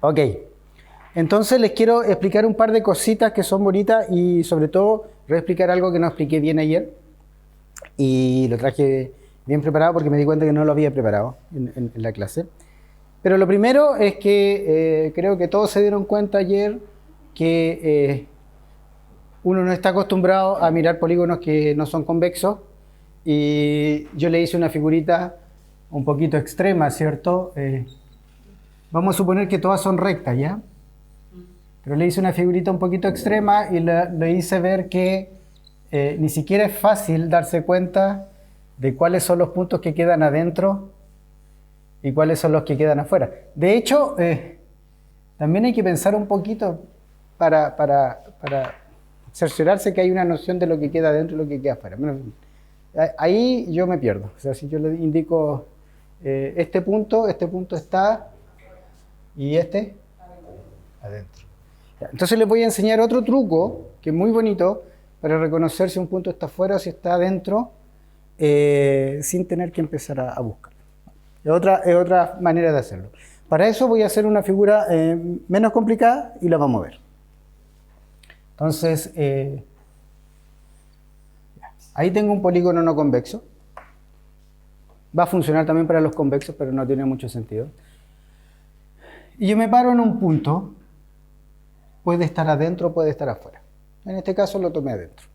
Ok, entonces les quiero explicar un par de cositas que son bonitas y sobre todo voy a explicar algo que no expliqué bien ayer y lo traje bien preparado porque me di cuenta que no lo había preparado en la clase. Pero lo primero es que creo que todos se dieron cuenta ayer que uno no está acostumbrado a mirar polígonos que no son convexos y yo le hice una figurita un poquito extrema, ¿cierto? Vamos a suponer que todas son rectas, ¿ya? Pero le hice una figurita un poquito extrema y le hice ver que ni siquiera es fácil darse cuenta de cuáles son los puntos que quedan adentro y cuáles son los que quedan afuera. De hecho, también hay que pensar un poquito para cerciorarse que hay una noción de lo que queda adentro y lo que queda afuera. Bueno, ahí yo me pierdo. O sea, si yo le indico este punto está y este adentro. Entonces les voy a enseñar otro truco que es muy bonito para reconocer si un punto está afuera o si está adentro sin tener que empezar a buscar. Es otra manera de hacerlo. Para eso voy a hacer una figura menos complicada y la vamos a ver. Entonces, ahí tengo un polígono no convexo. Va a funcionar también para los convexos, pero no tiene mucho sentido. Y yo me paro en un punto. Puede estar adentro, puede estar afuera. En este caso lo tomé adentro.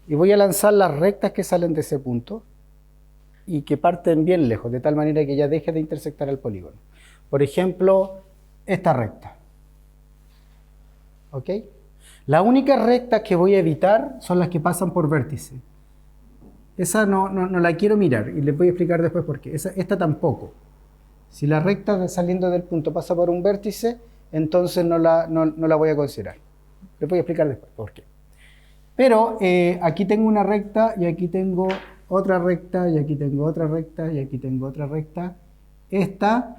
Y voy a lanzar las rectas que salen de ese punto y que parten bien lejos, de tal manera que ya deje de intersectar el polígono. Por ejemplo, esta recta. ¿Ok? Las únicas rectas que voy a evitar son las que pasan por vértice. Esa no la quiero mirar y les voy a explicar después por qué. Esta tampoco. Si la recta saliendo del punto pasa por un vértice, entonces no la voy a considerar. Les voy a explicar después por qué. Pero aquí tengo una recta y aquí tengo otra recta y aquí tengo otra recta y aquí tengo otra recta. Esta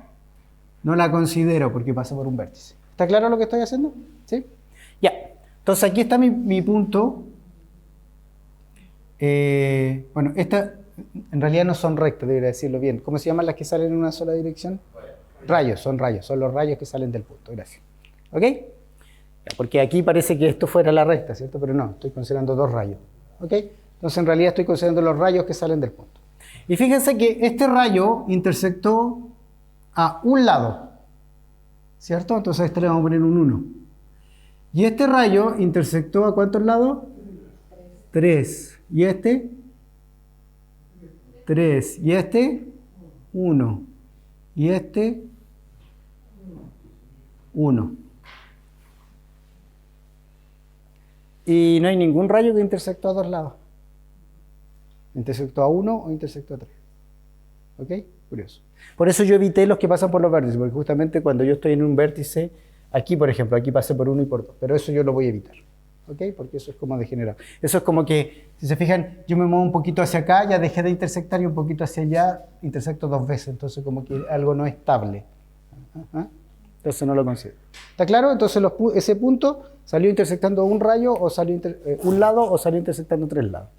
no la considero porque pasa por un vértice. ¿Está claro lo que estoy haciendo? ¿Sí? Ya. Entonces aquí está mi punto. Bueno, estas en realidad no son rectas, debería decirlo bien. ¿Cómo se llaman las que salen en una sola dirección? Rayos, son los rayos que salen del punto. Gracias. ¿Ok? Ya, porque aquí parece que esto fuera la recta, ¿cierto? Pero no, estoy considerando dos rayos. ¿Ok? Entonces en realidad estoy considerando los rayos que salen del punto. Y fíjense que este rayo intersectó a un lado, ¿cierto? Entonces a este le vamos a poner un 1. Y este rayo intersectó a ¿cuántos lados? 3. ¿Y este? 3. ¿Y este? 1. ¿Y este? 1. Y no hay ningún rayo que intersectó a dos lados. Intersectó a 1 o intersectó a 3. ¿Ok? Curioso. Por eso yo evité los que pasan por los vértices, porque justamente cuando yo estoy en un vértice, aquí por ejemplo, aquí pasé por 1 y por 2, pero eso yo lo voy a evitar. ¿Ok? Porque eso es como degenerado. Eso es como que, si se fijan, yo me muevo un poquito hacia acá, ya dejé de intersectar y un poquito hacia allá, intersecto dos veces, entonces como que algo no es estable. ¿Ah? Entonces no lo considero. ¿Está claro? Entonces ese punto salió intersectando un rayo, o salió un lado, o salió intersectando tres lados.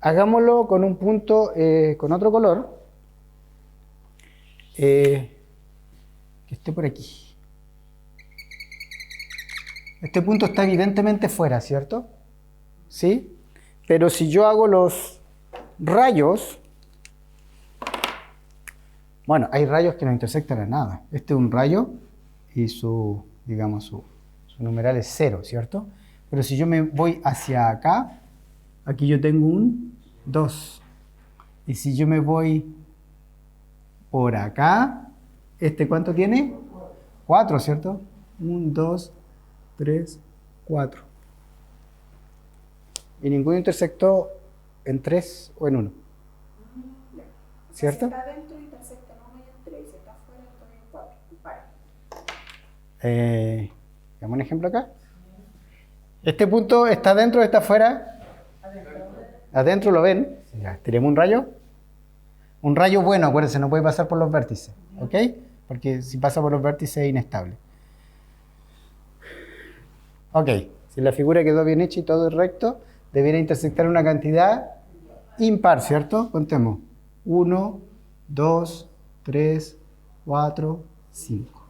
Hagámoslo con un punto con otro color, que esté por aquí. Este punto está evidentemente fuera, ¿cierto? ¿Sí? Pero si yo hago los rayos, bueno, hay rayos que no intersectan a nada. Este es un rayo y su numeral es 0, ¿cierto? Pero si yo me voy hacia acá, aquí yo tengo un 2. Y si yo me voy por acá, ¿cuánto tiene? 4, ¿cierto? 1, 2, 3, 4. Y ninguno intersectó en 3 o en 1. ¿Cierto? Si está dentro, intersecta en 1 y en 3. Si está afuera, estoy en 4. Damos un ejemplo acá. Este punto está dentro o está afuera. Adentro, ¿lo ven? Ya, tiremos un rayo. Un rayo bueno, acuérdense, no puede pasar por los vértices. ¿Ok? Porque si pasa por los vértices es inestable. Ok, si la figura quedó bien hecha y todo es recto, debería intersectar una cantidad impar, ¿cierto? Contemos. 1, 2, 3, 4, 5.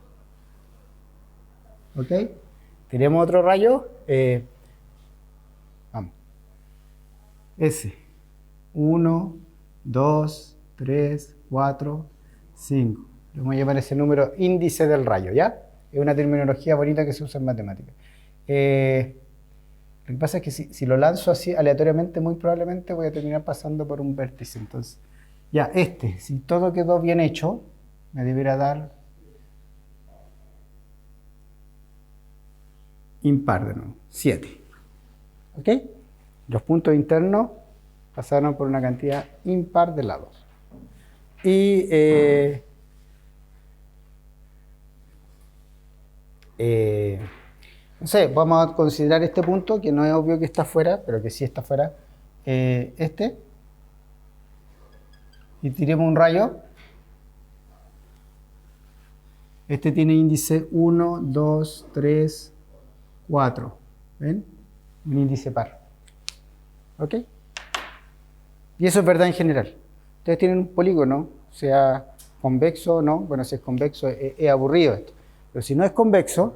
¿Ok? Tenemos otro rayo. Vamos. Ese. 1, 2, 3, 4, 5. Le vamos a llamar ese número índice del rayo, ¿ya? Es una terminología bonita que se usa en matemáticas. Lo que pasa es que si lo lanzo así aleatoriamente, muy probablemente voy a terminar pasando por un vértice. Entonces, ya, si todo quedó bien hecho, me debería dar impar de nuevo, 7. ¿Ok? Los puntos internos pasaron por una cantidad impar de lados. Y no sé, vamos a considerar este punto, que no es obvio que está fuera, pero que sí está fuera, y tiremos un rayo. Este tiene índice 1, 2, 3, 4. ¿Ven? Un índice par. ¿Ok? Y eso es verdad en general. Ustedes tienen un polígono, sea convexo o no. Bueno, si es convexo es aburrido esto. Pero si no es convexo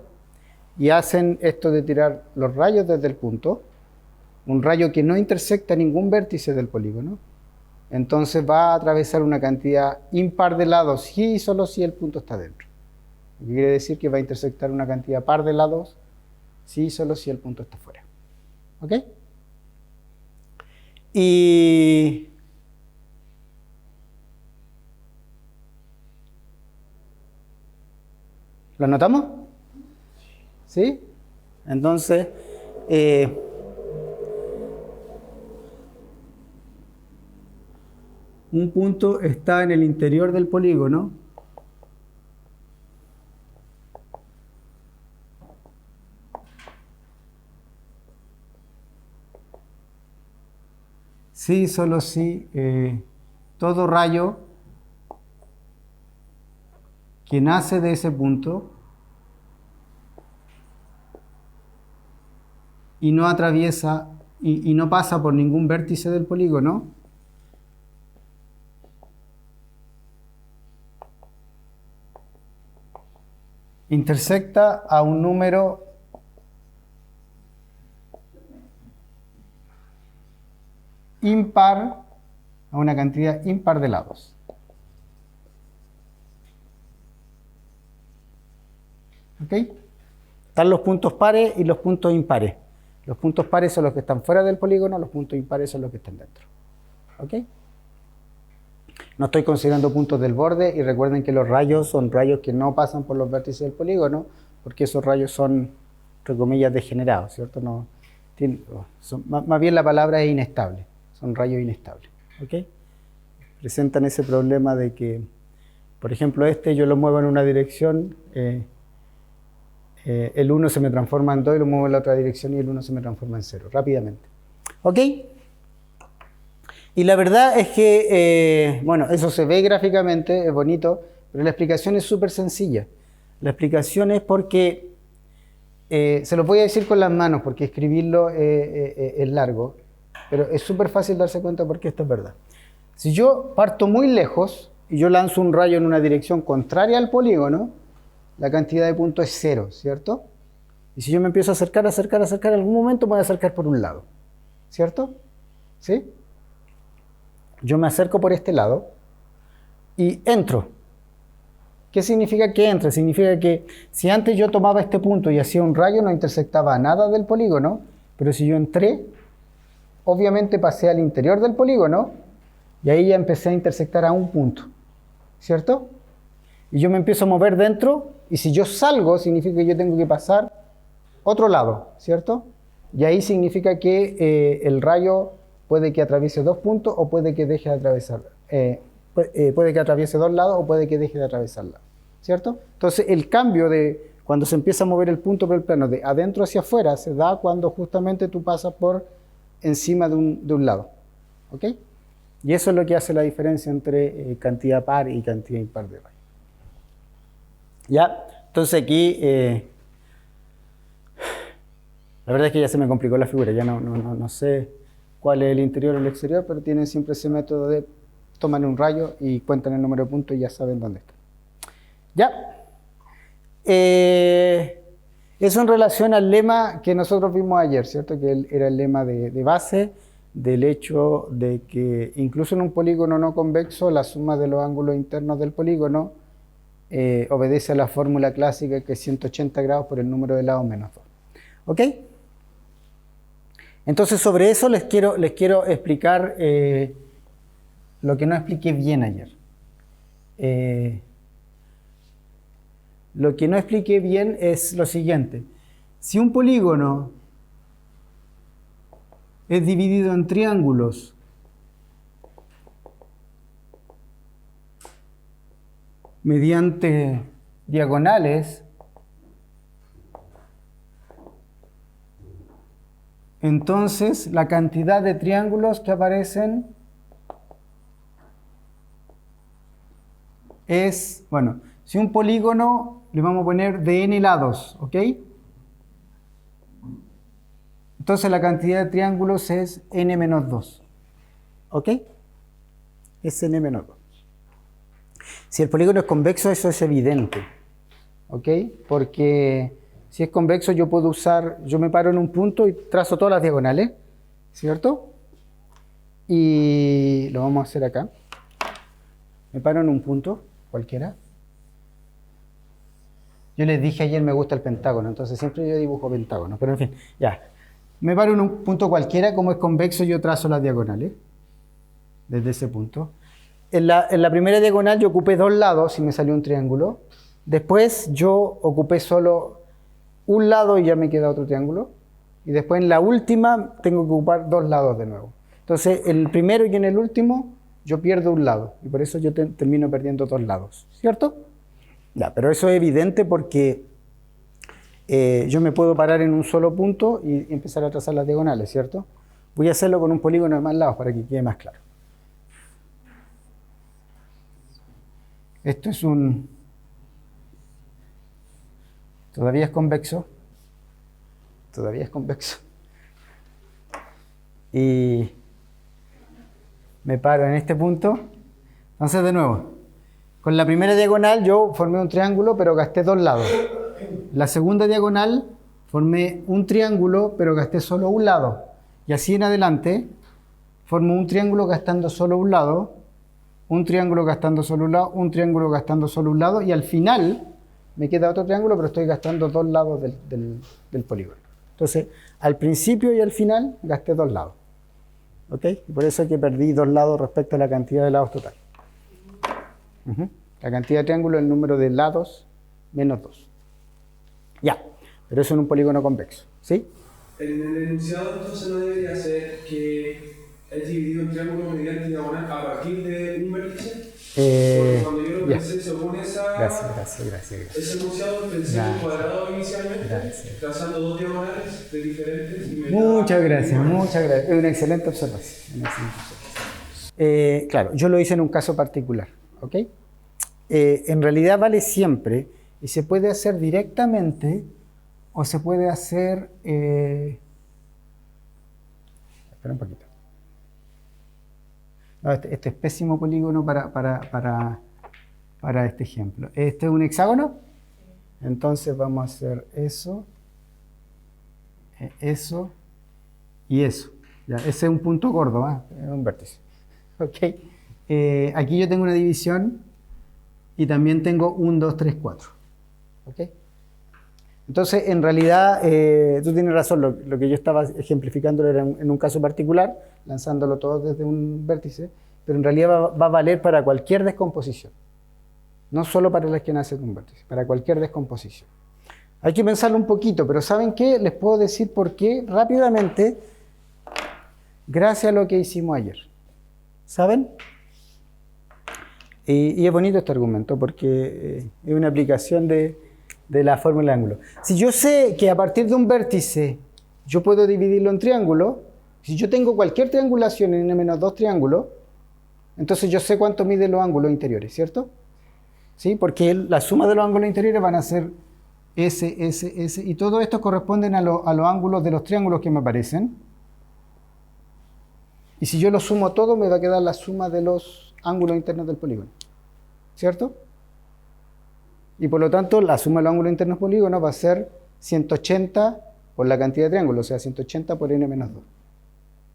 y hacen esto de tirar los rayos desde el punto, un rayo que no intersecta ningún vértice del polígono, entonces va a atravesar una cantidad impar de lados si y solo si el punto está dentro. Lo que quiere decir que va a intersectar una cantidad par de lados si y solo si el punto está fuera. ¿Ok? Y ¿lo notamos? ¿Sí? Entonces, un punto está en el interior del polígono sí, solo si todo rayo que nace de ese punto y no atraviesa y no pasa por ningún vértice del polígono, intersecta a un número impar, a una cantidad impar de lados. ¿Ok? Están los puntos pares y los puntos impares. Los puntos pares son los que están fuera del polígono, los puntos impares son los que están dentro. ¿Ok? No estoy considerando puntos del borde, y recuerden que los rayos son rayos que no pasan por los vértices del polígono, porque esos rayos son, entre comillas, degenerados, ¿cierto? Más bien la palabra es inestable, son rayos inestables. ¿Ok? Presentan ese problema de que, por ejemplo, yo lo muevo en una dirección, el 1 se me transforma en 2 y lo muevo en la otra dirección y el 1 se me transforma en 0, rápidamente. ¿Ok? Y la verdad es que, bueno, eso se ve gráficamente, es bonito, pero la explicación es súper sencilla. La explicación es porque, se lo voy a decir con las manos, porque escribirlo es largo, pero es súper fácil darse cuenta porque esto es verdad. Si yo parto muy lejos y yo lanzo un rayo en una dirección contraria al polígono, la cantidad de puntos es 0, ¿cierto? Y si yo me empiezo a acercar, en algún momento me voy a acercar por un lado, ¿cierto? ¿Sí? Yo me acerco por este lado y entro. ¿Qué significa que entre? Significa que si antes yo tomaba este punto y hacía un rayo, no intersectaba nada del polígono, pero si yo entré, obviamente pasé al interior del polígono y ahí ya empecé a intersectar a un punto, ¿cierto? Y yo me empiezo a mover dentro, y si yo salgo, significa que yo tengo que pasar otro lado, ¿cierto? Y ahí significa que el rayo puede que atraviese dos puntos o puede que deje de atravesar. Puede que atraviese dos lados o puede que deje de atravesarla, ¿cierto? Entonces el cambio de cuando se empieza a mover el punto por el plano de adentro hacia afuera se da cuando justamente tú pasas por encima de un lado, ¿ok? Y eso es lo que hace la diferencia entre cantidad par y cantidad impar de rayos. ¿Ya? Entonces aquí, la verdad es que ya se me complicó la figura, ya no sé cuál es el interior o el exterior, pero tienen siempre ese método de toman un rayo y cuentan el número de puntos y ya saben dónde está. ¿Ya? Eso en relación al lema que nosotros vimos ayer, ¿cierto? Que era el lema de base del hecho de que incluso en un polígono no convexo, la suma de los ángulos internos del polígono obedece a la fórmula clásica que es 180 grados por el número de lados menos 2. ¿Ok? Entonces sobre eso les quiero explicar lo que no expliqué bien ayer. Lo que no expliqué bien es lo siguiente. Si un polígono es dividido en triángulos mediante diagonales, entonces la cantidad de triángulos que aparecen es, bueno, si un polígono le vamos a poner de n lados, ¿ok? Entonces la cantidad de triángulos es n menos 2, ¿ok? Es n menos 2. Si el polígono es convexo, eso es evidente, ¿ok? Porque si es convexo yo me paro en un punto y trazo todas las diagonales, ¿cierto? Y lo vamos a hacer acá. Me paro en un punto, cualquiera. Yo les dije ayer me gusta el pentágono, entonces siempre yo dibujo pentágonos, pero en fin, ya. Me paro en un punto cualquiera, como es convexo yo trazo las diagonales, desde ese punto. En la primera diagonal yo ocupé dos lados y me salió un triángulo. Después yo ocupé solo un lado y ya me queda otro triángulo. Y después en la última tengo que ocupar dos lados de nuevo. Entonces en el primero y en el último yo pierdo un lado y por eso yo termino perdiendo dos lados, ¿cierto? Ya, pero eso es evidente porque yo me puedo parar en un solo punto y empezar a trazar las diagonales, ¿cierto? Voy a hacerlo con un polígono de más lados para que quede más claro. Esto es todavía es convexo. Todavía es convexo. Y me paro en este punto. Entonces, de nuevo, con la primera diagonal yo formé un triángulo, pero gasté dos lados. La segunda diagonal formé un triángulo, pero gasté solo un lado. Y así en adelante, formo un triángulo gastando solo un lado, un triángulo gastando solo un lado, un triángulo gastando solo un lado, y al final me queda otro triángulo, pero estoy gastando dos lados del polígono. Entonces, al principio y al final gasté dos lados. ¿Ok? Y por eso es que perdí dos lados respecto a la cantidad de lados total. La cantidad de triángulos es el número de lados menos 2. Ya, pero eso en un polígono convexo. ¿Sí? En el enunciado entonces no debería ser que es dividido en triángulo mediante diagonal a partir de un vértice. Porque cuando yo lo pensé según ese enunciado, pensé en un cuadrado inicialmente, trazando dos diagonales de diferentes. Muchas gracias. Es una excelente observación. Claro, yo lo hice en un caso particular. ¿Ok? En realidad vale siempre y se puede hacer directamente o se puede hacer... Espera un poquito. No, este es pésimo polígono para este ejemplo. Este es un hexágono. Entonces vamos a hacer eso, eso y eso. Ya, ese es un punto gordo, es un vértice. Okay. Aquí yo tengo una división y también tengo 1, 2, 3, 4. ¿Okay? Entonces, en realidad, tú tienes razón, lo que yo estaba ejemplificando era en un caso particular, lanzándolo todo desde un vértice, pero en realidad va a valer para cualquier descomposición. No solo para las que nacen de un vértice, para cualquier descomposición. Hay que pensarlo un poquito, pero ¿saben qué? Les puedo decir por qué rápidamente, gracias a lo que hicimos ayer. ¿Saben? Y es bonito este argumento porque es una aplicación de la fórmula de ángulo. Si yo sé que a partir de un vértice yo puedo dividirlo en triángulos, si yo tengo cualquier triangulación en n-2 triángulos, entonces yo sé cuánto miden los ángulos interiores, ¿cierto? ¿Sí? Porque la suma de los ángulos interiores van a ser S, y todo esto corresponden a los ángulos de los triángulos que me aparecen. Y si yo lo sumo todo, me va a quedar la suma de los ángulos internos del polígono, ¿cierto? Y por lo tanto, la suma de los ángulos internos polígonos va a ser 180 por la cantidad de triángulos, o sea, 180 por n menos 2.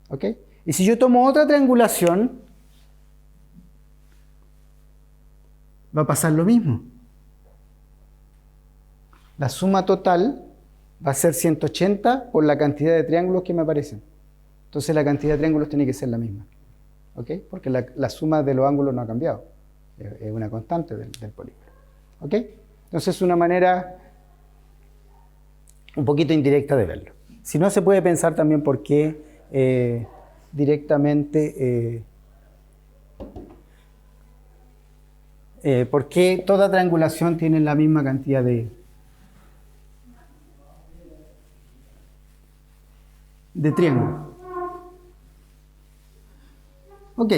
¿Ok? Y si yo tomo otra triangulación, va a pasar lo mismo. La suma total va a ser 180 por la cantidad de triángulos que me aparecen. Entonces la cantidad de triángulos tiene que ser la misma. ¿Ok? Porque la suma de los ángulos no ha cambiado. Es una constante del polígono. ¿Ok? Entonces es una manera un poquito indirecta de verlo. Si no, se puede pensar también por qué directamente... ¿por qué toda triangulación tiene la misma cantidad de triángulos? Ok.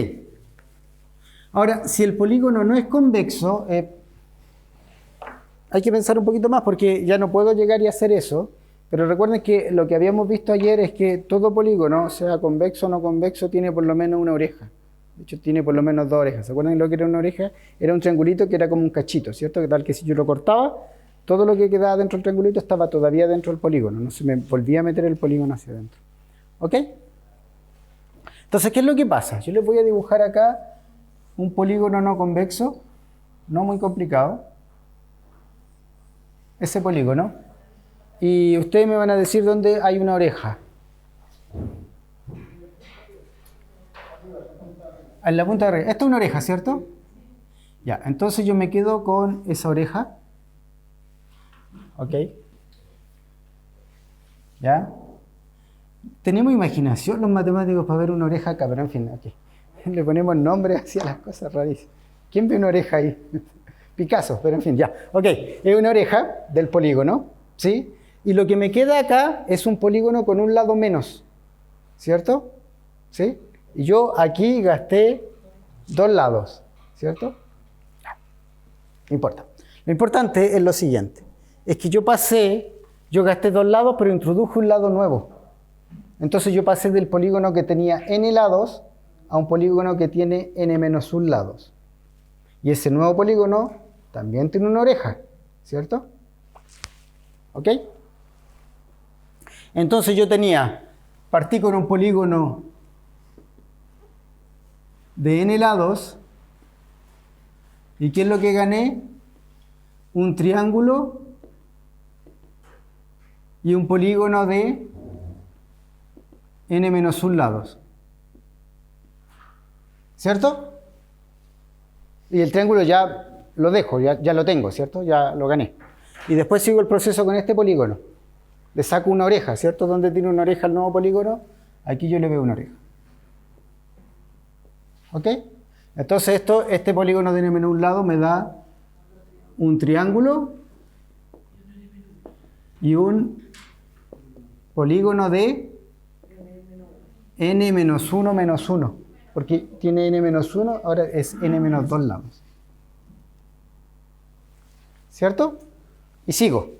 Ahora, si el polígono no es convexo, hay que pensar un poquito más porque ya no puedo llegar y hacer eso. Pero recuerden que lo que habíamos visto ayer es que todo polígono, sea convexo o no convexo, tiene por lo menos una oreja. De hecho, tiene por lo menos dos orejas. ¿Se acuerdan lo que era una oreja? Era un triangulito que era como un cachito, ¿cierto? Que tal que si yo lo cortaba, todo lo que quedaba dentro del triangulito estaba todavía dentro del polígono. No se me volvía a meter el polígono hacia adentro. ¿Ok? Entonces, ¿qué es lo que pasa? Yo les voy a dibujar acá un polígono no convexo, no muy complicado. Ese polígono. Y ustedes me van a decir dónde hay una oreja. En la punta de arriba. Esta es una oreja, ¿cierto? Ya, entonces yo me quedo con esa oreja. ¿Ok? ¿Ya? Tenemos imaginación los matemáticos para ver una oreja acá, pero en fin, aquí. Le ponemos nombre así a las cosas rarísimas. ¿Quién ve una oreja ahí? Picasso, pero en fin, ya. Ok, es una oreja del polígono, ¿sí? Y lo que me queda acá es un polígono con un lado menos, ¿cierto? ¿Sí? Y yo aquí gasté dos lados, ¿cierto? No importa. Lo importante es lo siguiente. Es que yo gasté dos lados, pero introduje un lado nuevo. Entonces yo pasé del polígono que tenía n lados a un polígono que tiene n-1 lados. Y ese nuevo polígono también tiene una oreja, ¿cierto? ¿Ok? Entonces yo partí con un polígono de n lados. ¿Y qué es lo que gané? Un triángulo y un polígono de n-1 lados. ¿Cierto? Y el triángulo ya lo dejo, ya lo tengo, ¿cierto? Ya lo gané. Y después sigo el proceso con este polígono. Le saco una oreja, ¿cierto? ¿Dónde tiene una oreja el nuevo polígono? Aquí yo le veo una oreja. ¿Ok? Entonces este polígono de n-1 lado me da un triángulo y un polígono de n-1 menos 1. Porque tiene n-1, ahora es n-2 lados. ¿Cierto? Y sigo.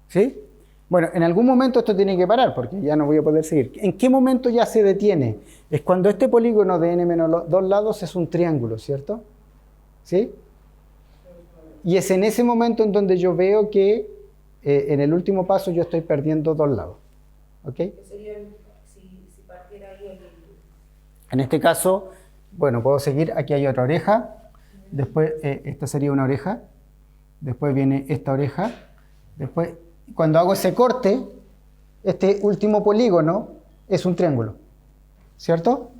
¿Sí? Bueno, en algún momento esto tiene que parar, porque ya no voy a poder seguir. ¿En qué momento ya se detiene? Es cuando este polígono de n-2 lados es un triángulo, ¿cierto? ¿Sí? Y es en ese momento en donde yo veo que en el último paso yo estoy perdiendo dos lados. ¿Ok? ¿Qué sería si partiera ahí el... En este caso, bueno, puedo seguir. Aquí hay otra oreja. Después, esta sería una oreja. Después viene esta oreja. Después, cuando hago ese corte, este último polígono es un triángulo. ¿Cierto?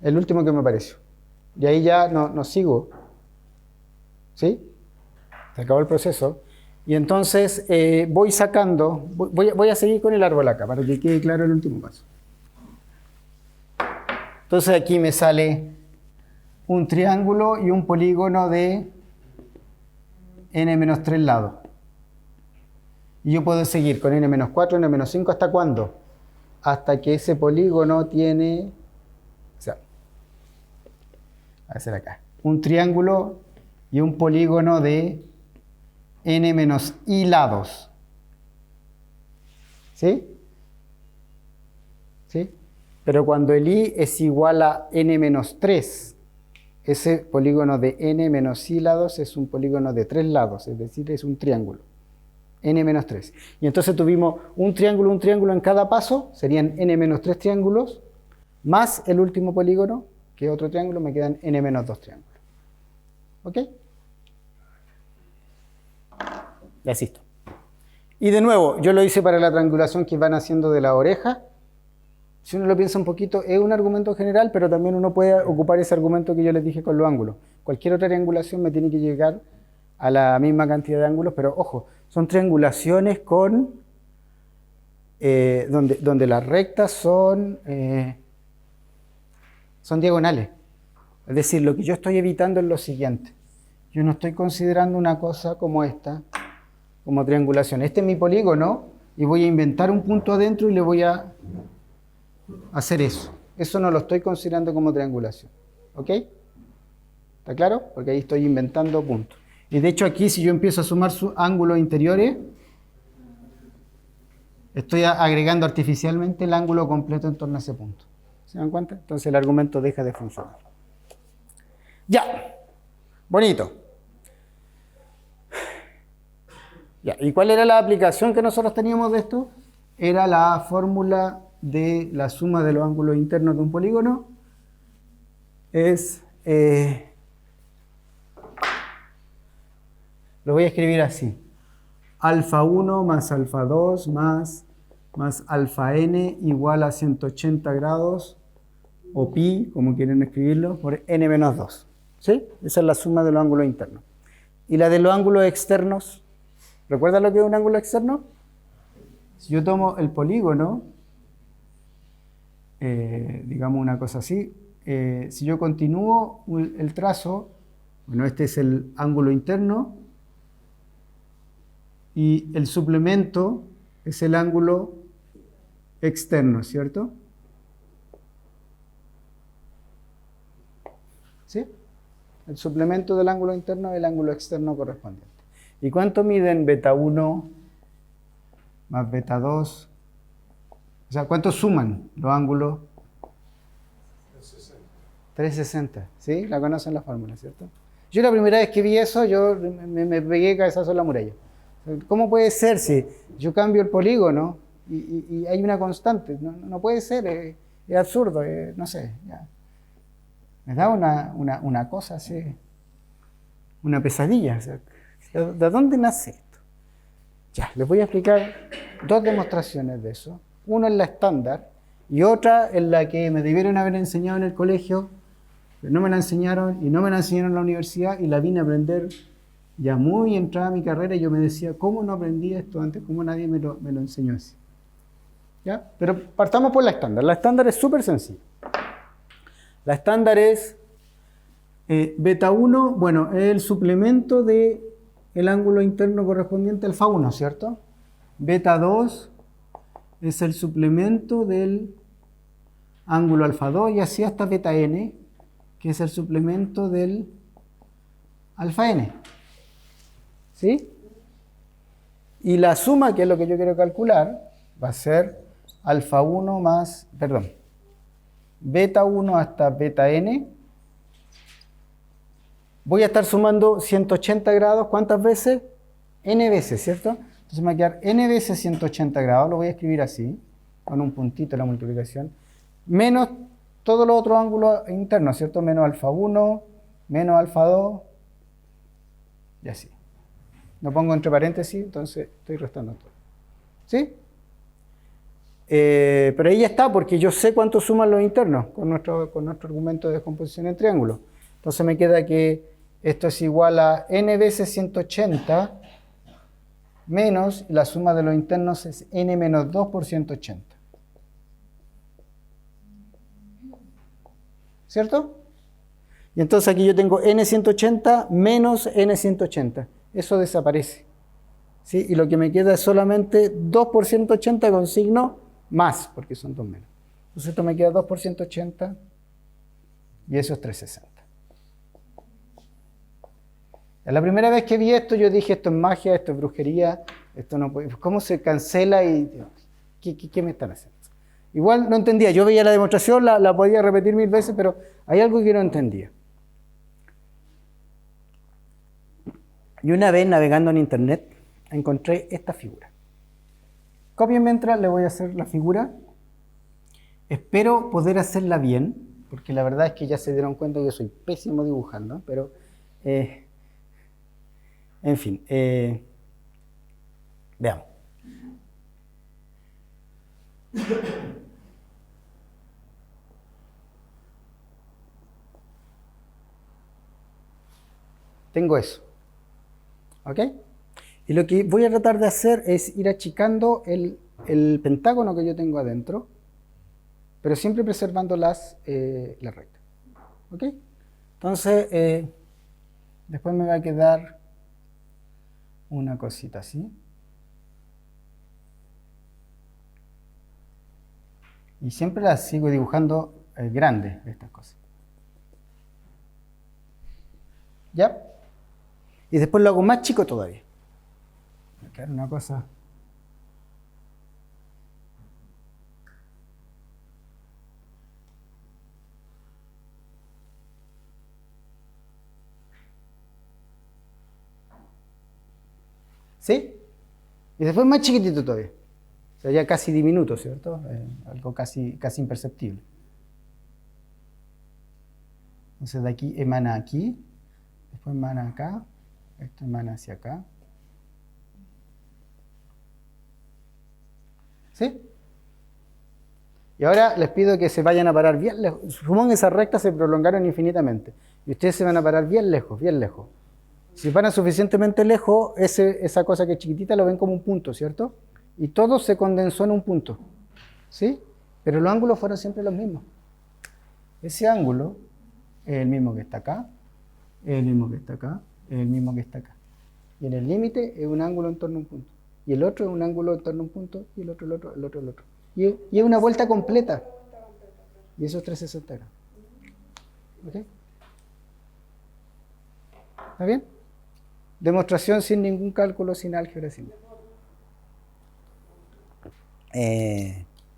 El último que me apareció. Y ahí ya no sigo. ¿Sí? Se acabó el proceso. Y entonces voy sacando, voy a seguir con el árbol acá, para que quede claro el último paso. Entonces aquí me sale un triángulo y un polígono de n-3 lados. Y yo puedo seguir con n-4, n-5, ¿hasta cuándo? Hasta que ese polígono tiene, o sea, va a ser acá, un triángulo y un polígono de n-i lados. ¿Sí? ¿Sí? Pero cuando el i es igual a n-3, ese polígono de n menos i lados es un polígono de 3 lados, es decir, es un triángulo. N menos 3. Y entonces tuvimos un triángulo en cada paso, serían n menos 3 triángulos, más el último polígono, que es otro triángulo, me quedan n menos 2 triángulos. ¿Ok? Y así está. Y de nuevo, yo lo hice para la triangulación que van haciendo de la oreja. Si uno lo piensa un poquito, es un argumento general, pero también uno puede ocupar ese argumento que yo les dije con los ángulos. Cualquier otra triangulación me tiene que llegar a la misma cantidad de ángulos, pero ojo, son triangulaciones con donde las rectas son diagonales. Es decir, lo que yo estoy evitando es lo siguiente. Yo no estoy considerando una cosa como esta, como triangulación. Este es mi polígono y voy a inventar un punto adentro y le voy a hacer eso. Eso no lo estoy considerando como triangulación. ¿Ok? ¿Está claro? Porque ahí estoy inventando puntos. Y de hecho aquí, si yo empiezo a sumar sus ángulos interiores, estoy agregando artificialmente el ángulo completo en torno a ese punto. ¿Se dan cuenta? Entonces el argumento deja de funcionar. Ya. Bonito. Ya. ¿Y cuál era la aplicación que nosotros teníamos de esto? Era la fórmula de la suma de los ángulos internos de un polígono. Lo voy a escribir así. Alfa 1 más alfa 2 más alfa n igual a 180 grados, o pi, como quieren escribirlo, por n menos 2. ¿Sí? Esa es la suma de los ángulos internos. Y la de los ángulos externos, ¿recuerdan lo que es un ángulo externo? Si yo tomo el polígono, digamos una cosa así, si yo continúo el trazo, bueno, este es el ángulo interno, y el suplemento es el ángulo externo, ¿cierto? ¿Sí? El suplemento del ángulo interno es el ángulo externo correspondiente. ¿Y cuánto miden beta 1 más beta 2? O sea, ¿cuánto suman los ángulos? 360. ¿Sí? La conocen la fórmula, ¿cierto? Yo la primera vez que vi eso, yo me pegué cabezazo en la muralla. ¿Cómo puede ser si yo cambio el polígono y hay una constante? No puede ser, es absurdo, no sé. Ya. Me da una cosa así, una pesadilla. O sea, ¿de dónde nace esto? Ya, les voy a explicar dos demostraciones de eso. Una es la estándar y otra es la que me debieron haber enseñado en el colegio, pero no me la enseñaron y no me la enseñaron en la universidad y la vine a aprender ya muy entrada a mi carrera y yo me decía, ¿cómo no aprendí esto antes? ¿Cómo nadie me lo enseñó así? ¿Ya? Pero partamos por la estándar. La estándar es súper sencilla. La estándar es beta 1, bueno, es el suplemento del ángulo interno correspondiente alfa 1, ¿cierto? Beta 2 es el suplemento del ángulo alfa 2 y así hasta beta n, que es el suplemento del alfa n. ¿Sí? Y la suma, que es lo que yo quiero calcular, va a ser alfa 1 más, beta 1 hasta beta n. Voy a estar sumando 180 grados, ¿cuántas veces? N veces, ¿cierto? Entonces me va a quedar n veces 180 grados, lo voy a escribir así, con un puntito la multiplicación, menos todos los otros ángulos internos, ¿cierto? Menos alfa 1, menos alfa 2, y así. No pongo entre paréntesis, entonces estoy restando todo. ¿Sí? Pero ahí ya está, porque yo sé cuánto suman los internos con nuestro argumento de descomposición en triángulos. Entonces me queda que esto es igual a n veces 180 menos, la suma de los internos es n menos 2 por 180. ¿Cierto? Y entonces aquí yo tengo n180 menos n180. Eso desaparece. ¿Sí? Y lo que me queda es solamente 2 por 180 con signo más, porque son 2 menos. Entonces esto me queda 2 por 180 y eso es 360. La primera vez que vi esto yo dije, esto es magia, esto es brujería, esto no puede... ¿Cómo se cancela y qué me están haciendo? Igual no entendía, yo veía la demostración, la podía repetir 1000 veces, pero hay algo que no entendía. Y una vez navegando en internet encontré esta figura. Copio mientras le voy a hacer la figura. Espero poder hacerla bien, porque la verdad es que ya se dieron cuenta que yo soy pésimo dibujando, pero en fin, veamos. Tengo eso, ¿ok? Y lo que voy a tratar de hacer es ir achicando el pentágono que yo tengo adentro, pero siempre preservando la recta, ¿ok? Entonces, después me va a quedar una cosita así. Y siempre las sigo dibujando grandes, estas cosas. ¿Ya? Y después lo hago más chico todavía. Me va a quedar una cosa. ¿Sí? Y después más chiquitito todavía. O sea, ya casi diminuto, ¿cierto? Algo casi imperceptible. Entonces de aquí emana aquí, después emana acá, esto emana hacia acá. ¿Sí? Y ahora les pido que se vayan a parar bien lejos. Supongan que esas rectas se prolongaron infinitamente. Y ustedes se van a parar bien lejos, bien lejos. Si paran suficientemente lejos, esa cosa que es chiquitita lo ven como un punto, ¿cierto? Y todo se condensó en un punto, ¿sí? Pero los ángulos fueron siempre los mismos. Ese ángulo es el mismo que está acá, es el mismo que está acá, es el mismo que está acá. Y en el límite es un ángulo en torno a un punto. Y el otro es un ángulo en torno a un punto, y el otro, el otro, el otro, el otro. Y es una vuelta completa. Y eso es 360 grados. ¿Ok? ¿Está bien? Demostración sin ningún cálculo, sin álgebra, sin nada.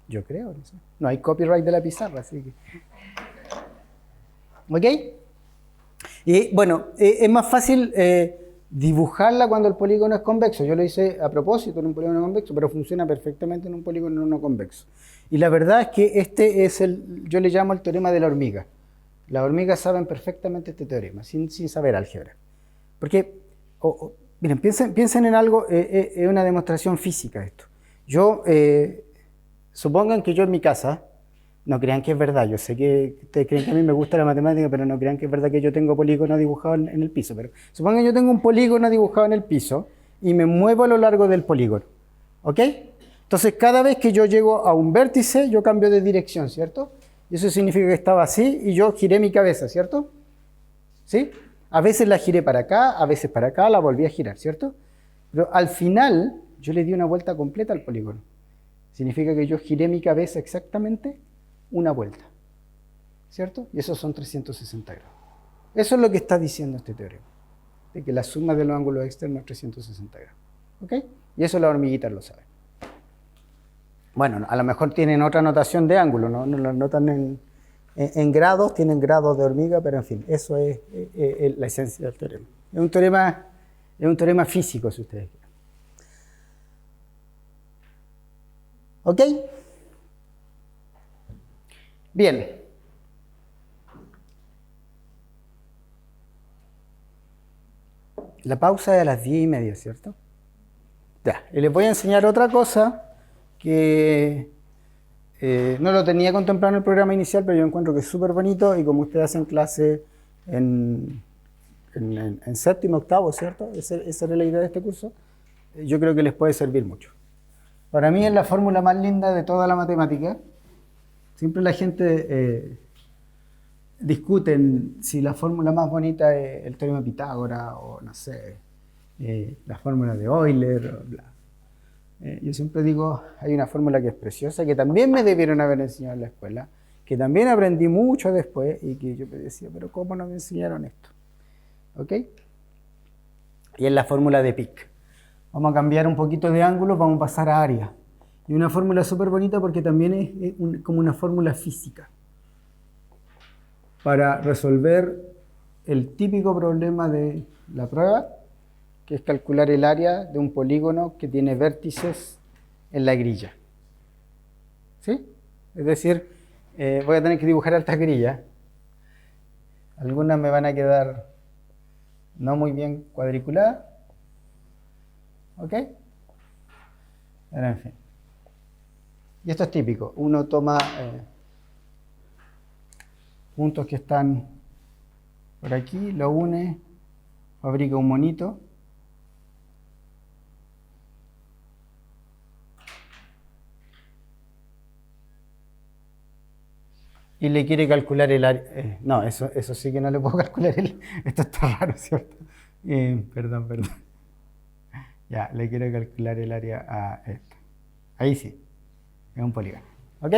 Yo creo, no sé. No hay copyright de la pizarra, así que... ¿Ok? Y bueno, es más fácil dibujarla cuando el polígono es convexo. Yo lo hice a propósito en un polígono convexo, pero funciona perfectamente en un polígono no convexo. Y la verdad es que este es yo le llamo el teorema de la hormiga. Las hormigas saben perfectamente este teorema, sin saber álgebra. Porque, miren, piensen en algo, es una demostración física esto. Supongan que yo en mi casa, no crean que es verdad, yo sé que ustedes creen que a mí me gusta la matemática, pero no crean que es verdad que yo tengo polígono dibujado en el piso. Pero supongan que yo tengo un polígono dibujado en el piso y me muevo a lo largo del polígono, ¿ok? Entonces cada vez que yo llego a un vértice, yo cambio de dirección, ¿cierto? Y eso significa que estaba así y yo giré mi cabeza, ¿cierto? ¿Sí? A veces la giré para acá, a veces para acá, la volví a girar, ¿cierto? Pero al final yo le di una vuelta completa al polígono. Significa que yo giré mi cabeza exactamente una vuelta, ¿cierto? Y esos son 360 grados. Eso es lo que está diciendo este teorema, de que la suma de los ángulos externos es 360 grados, ¿ok? Y eso las hormiguitas lo saben. Bueno, a lo mejor tienen otra notación de ángulo, no lo notan en grados, tienen grados de hormiga, pero en fin, eso es la esencia del teorema. Es un teorema físico, si ustedes quieren. ¿Ok? Bien. La pausa es a las 10:30, ¿cierto? Ya, y les voy a enseñar otra cosa que no lo tenía contemplado en el programa inicial, pero yo encuentro que es súper bonito y como ustedes hacen clase en séptimo, octavo, ¿cierto? Esa era la idea de este curso. Yo creo que les puede servir mucho. Para mí es la fórmula más linda de toda la matemática. Siempre la gente discute si la fórmula más bonita es el teorema de Pitágoras o, no sé, la fórmula de Euler, o bla. Yo siempre digo, hay una fórmula que es preciosa, que también me debieron haber enseñado en la escuela, que también aprendí mucho después y que yo me decía, pero ¿cómo no me enseñaron esto? ¿Ok? Y es la fórmula de Pick. Vamos a cambiar un poquito de ángulo, vamos a pasar a área. Y una fórmula súper bonita porque también es como una fórmula física para resolver el típico problema de la prueba que es calcular el área de un polígono que tiene vértices en la grilla. ¿Sí? Es decir, voy a tener que dibujar altas grillas. Algunas me van a quedar no muy bien cuadriculadas. ¿Ok? Pero en fin. Y esto es típico. Uno toma puntos que están por aquí, lo une, fabrica un monito. Y le quiere calcular el área. No, eso sí que no le puedo calcular. Esto está raro, ¿cierto? Perdón. Ya, le quiero calcular el área a esto. Ahí sí. Es un polígono. ¿Ok?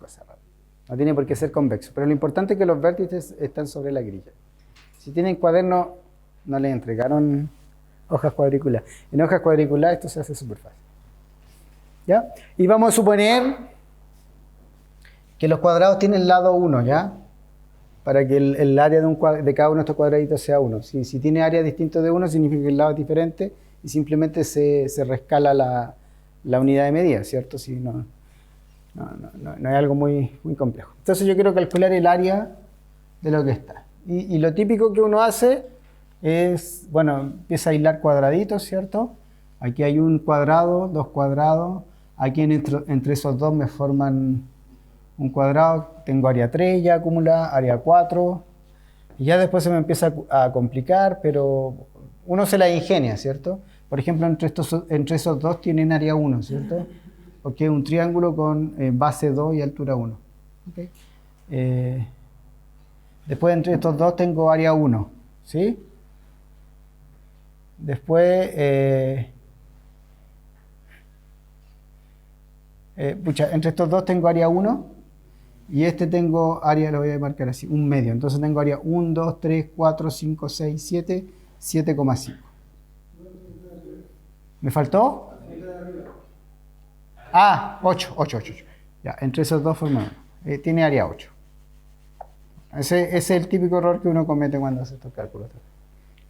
Cosa rara. No tiene por qué ser convexo. Pero lo importante es que los vértices están sobre la grilla. Si tienen cuaderno, no les entregaron hojas cuadriculadas. En hojas cuadriculadas esto se hace súper fácil. ¿Ya? Y vamos a suponer que los cuadrados tienen lado 1, ¿ya? Para que el área de cada uno de estos cuadraditos sea 1. Si tiene área distinto de 1, significa que el lado es diferente y simplemente se rescala la unidad de medida, ¿cierto? Si no es algo muy complejo. Entonces yo quiero calcular el área de lo que está. Y lo típico que uno hace es, bueno, empieza a hilar cuadraditos, ¿cierto? Aquí hay un cuadrado, dos cuadrados. Aquí entre esos dos me forman un cuadrado. Tengo área 3 ya acumulada, área 4. Y ya después se me empieza a complicar, pero uno se la ingenia, ¿cierto? Por ejemplo, entre esos dos tienen área 1, ¿cierto? Porque es un triángulo con base 2 y altura 1. ¿Okay? Después entre estos dos tengo área 1, ¿sí? Después, entre estos dos tengo área 1 y este tengo área, lo voy a marcar así, un medio. Entonces tengo área 1, 2, 3, 4, 5, 6, 7, 7,5. ¿Me faltó? Ah, 8. Ya, entre esos dos forman tiene área 8. Ese es el típico error que uno comete cuando hace estos cálculos.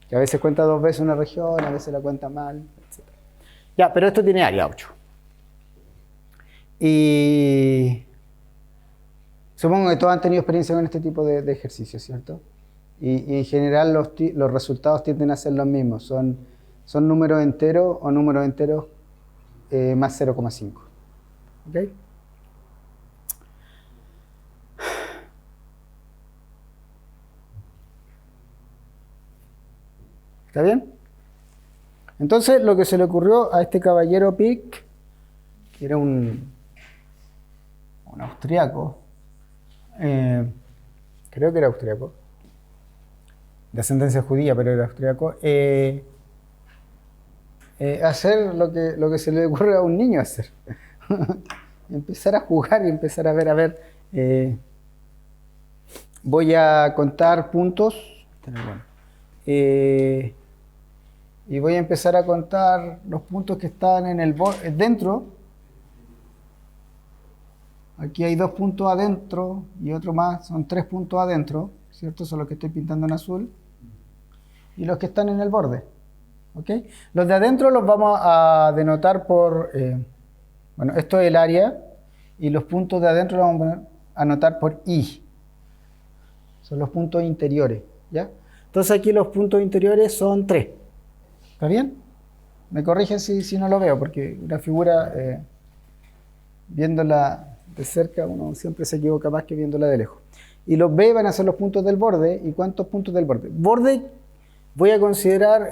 Que a veces cuenta dos veces una región, a veces la cuenta mal, etc. Ya, pero esto tiene área 8. Y supongo que todos han tenido experiencia con este tipo de ejercicios, ¿cierto? Y en general los resultados tienden a ser los mismos. Son números enteros o números enteros más 0,5. ¿Ok? ¿Está bien? Entonces, lo que se le ocurrió a este caballero Pick, que era un austriaco, creo que era austriaco, de ascendencia judía, pero era austriaco, hacer lo que se le ocurre a un niño hacer. Empezar a jugar y empezar a ver, voy a contar puntos, y voy a empezar a contar los puntos que están en el dentro. Aquí hay 2 puntos adentro y otro más, son 3 puntos adentro, ¿cierto? Son los que estoy pintando en azul. Y los que están en el borde. ¿Ok? Los de adentro los vamos a denotar por, bueno, esto es el área, y los puntos de adentro los vamos a anotar por I. Son los puntos interiores, ¿ya? Entonces aquí los puntos interiores son 3. ¿Está bien? Me corrigen si no lo veo, porque una figura, viéndola de cerca, uno siempre se equivoca más que viéndola de lejos. Y los B van a ser los puntos del borde. ¿Y cuántos puntos del borde? Borde voy a considerar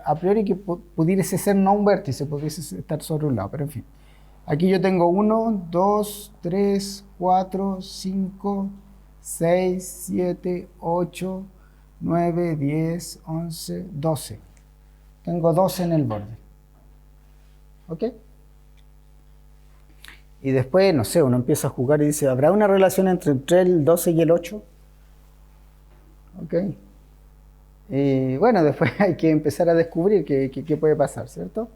a priori que pudiese ser no un vértice, pudiese estar sobre un lado, pero en fin. Aquí yo tengo 1, 2, 3, 4, 5, 6, 7, 8, 9, 10, 11, 12. Tengo 12 en el borde. ¿Ok? Y después, no sé, uno empieza a jugar y dice, ¿habrá una relación entre el 12 y el 8? ¿Ok? Y bueno, después hay que empezar a descubrir qué puede pasar, ¿cierto?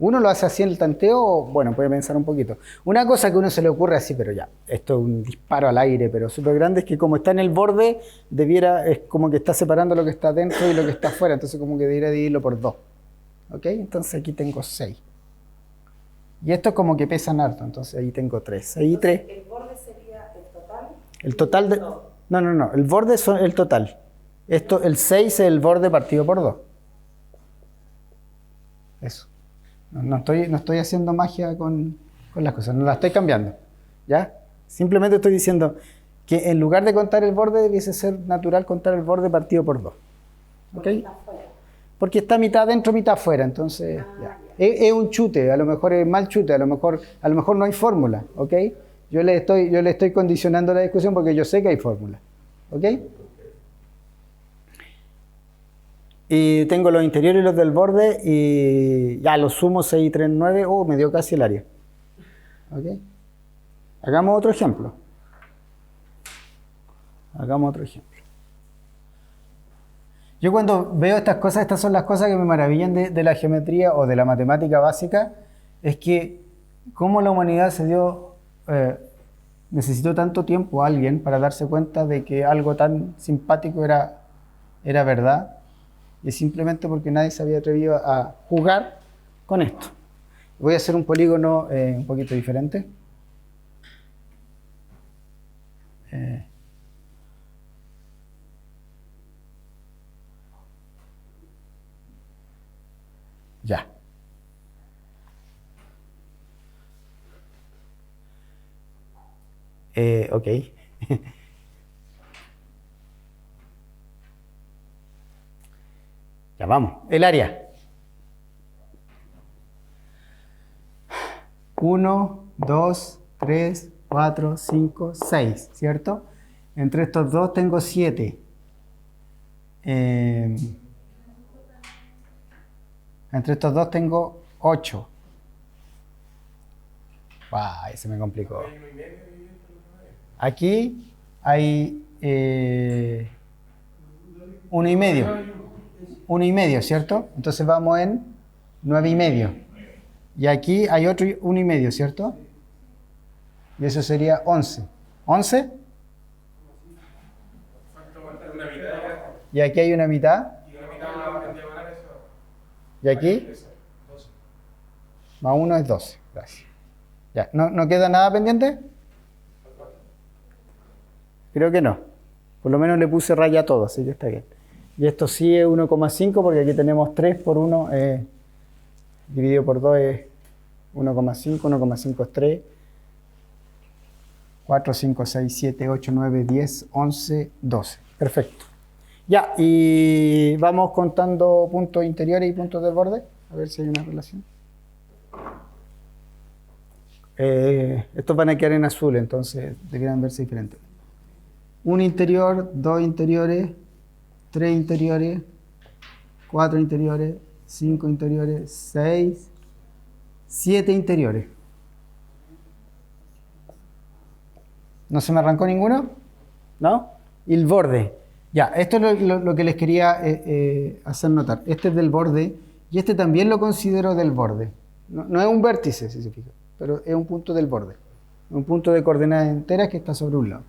Uno lo hace así en el tanteo, o, bueno, puede pensar un poquito. Una cosa que a uno se le ocurre así, pero ya, esto es un disparo al aire, pero súper grande, es que como está en el borde, es como que está separando lo que está dentro y lo que está afuera, entonces como que debería dividirlo por 2. ¿Ok? Entonces aquí tengo 6. Y esto es como que pesan harto, entonces ahí tengo 3. Ahí 3. ¿El borde sería el total? El total de... No, el borde es el total. Esto, el 6 es el borde partido por 2. Eso. No estoy haciendo magia con las cosas, no las estoy cambiando. ¿Ya? Simplemente estoy diciendo que en lugar de contar el borde, debiese ser natural contar el borde partido por 2. ¿Ok? Porque está mitad adentro, mitad afuera, entonces ya. Es un chute, a lo mejor es mal chute, a lo mejor no hay fórmula, ¿ok? Yo le estoy condicionando la discusión porque yo sé que hay fórmula, ¿ok? Y tengo los interiores y los del borde y ya los sumo 6 y 3, 9, me dio casi el área, ¿ok? Hagamos otro ejemplo. Yo cuando veo estas cosas, estas son las cosas que me maravillan de la geometría o de la matemática básica, es que cómo la humanidad necesitó tanto tiempo a alguien para darse cuenta de que algo tan simpático era verdad, y simplemente porque nadie se había atrevido a jugar con esto. Voy a hacer un polígono un poquito diferente. Ya. Ok. Ya vamos. El área. 1, 2, 3, 4, 5, 6, ¿cierto? Entre estos dos tengo 7. Entre estos dos tengo 8. ¡Wow! Se me complicó. Aquí hay 1,5. 1,5, ¿cierto? Entonces vamos en 9,5. Y aquí hay otro 1,5, ¿cierto? Y eso sería 11. ¿11? Y aquí hay una mitad. ¿Y aquí? Más 1 es 12. Gracias. Ya, ¿no queda nada pendiente? Creo que no. Por lo menos le puse raya a todo, así que está bien. Y esto sí es 1,5 porque aquí tenemos 3 por 1 dividido por 2 es 1,5. 1,5 es 3. 4, 5, 6, 7, 8, 9, 10, 11, 12. Perfecto. Ya, y vamos contando puntos interiores y puntos del borde. A ver si hay una relación. Estos van a quedar en azul, entonces deberían verse diferentes. Un interior, 2 interiores, 3 interiores, 4 interiores, 5 interiores, 6, 7 interiores. ¿No se me arrancó ninguno? ¿No? Y el borde. Ya, esto es lo que les quería hacer notar. Este es del borde y este también lo considero del borde. No es un vértice, si se fijan, pero es un punto del borde. Un punto de coordenadas enteras que está sobre un lado.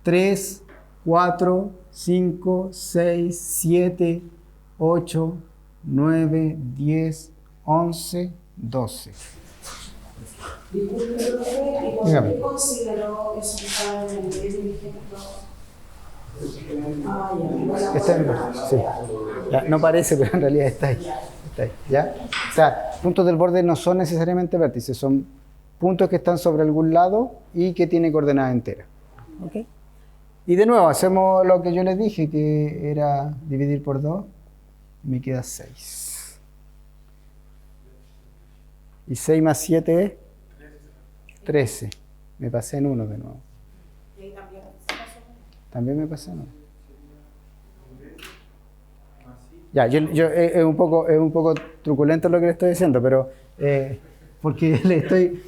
3, 4, 5, 6, 7, 8, 9, 10, 11, 12. Disculpe, ¿y por qué consideró eso que estaba en el medio del ejemplo? Sí. Ya, no parece, pero en realidad está ahí. ¿Ya? O sea, puntos del borde no son necesariamente vértices, son puntos que están sobre algún lado y que tienen coordenadas enteras. ¿Okay? Y de nuevo, hacemos lo que yo les dije, que era dividir por 2, y me queda 6. Y 6 más 7 es 13. Me pasé en 1 de nuevo. ¿Y también También me pasé en 1. Ya, es un poco truculento lo que le estoy diciendo, pero porque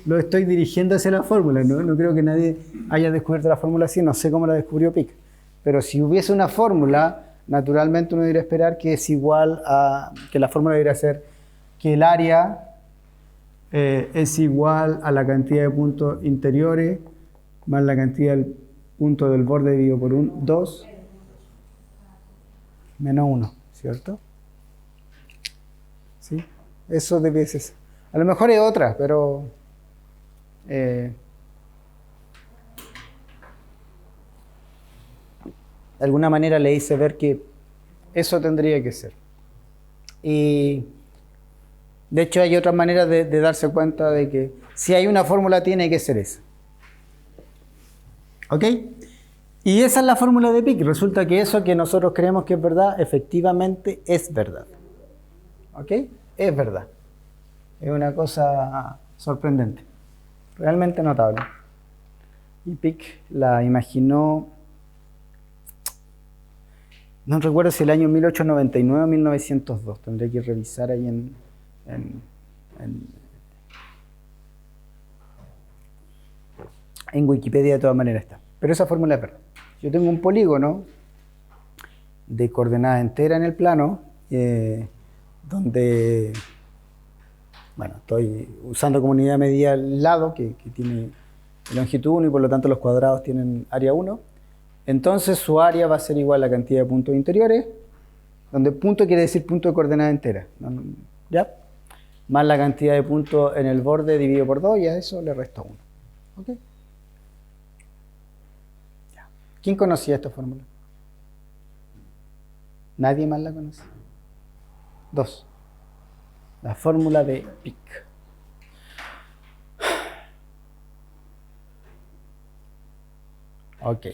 lo estoy dirigiendo hacia la fórmula, ¿no? No creo que nadie haya descubierto la fórmula así, no sé cómo la descubrió Pick. Pero si hubiese una fórmula, naturalmente uno debería esperar que es igual a, que la fórmula debería ser que el área es igual a la cantidad de puntos interiores más la cantidad del punto del borde dividido por 2 menos 1, ¿cierto? ¿Sí? Eso debe ser. A lo mejor es otra, pero de alguna manera le hice ver que eso tendría que ser. Y de hecho hay otras maneras de darse cuenta de que si hay una fórmula tiene que ser esa. ¿Ok? Y esa es la fórmula de Peake. Resulta que eso que nosotros creemos que es verdad, efectivamente es verdad. ¿Ok? Es verdad. Es una cosa sorprendente. Realmente notable. Y Peake la imaginó, no recuerdo si el año 1899 o 1902. Tendré que revisar ahí en Wikipedia de todas maneras está. Pero esa fórmula es verdad. Yo tengo un polígono de coordenada entera en el plano, donde, bueno, estoy usando como unidad de medida el lado, que tiene longitud 1 y por lo tanto los cuadrados tienen área 1. Entonces su área va a ser igual a la cantidad de puntos interiores, donde punto quiere decir punto de coordenada entera, ¿ya? Más la cantidad de puntos en el borde dividido por 2 y a eso le resto 1. ¿Ok? Ya. ¿Quién conocía esta fórmula? ¿Nadie más la conoce? 2. La fórmula de Peake. Ok.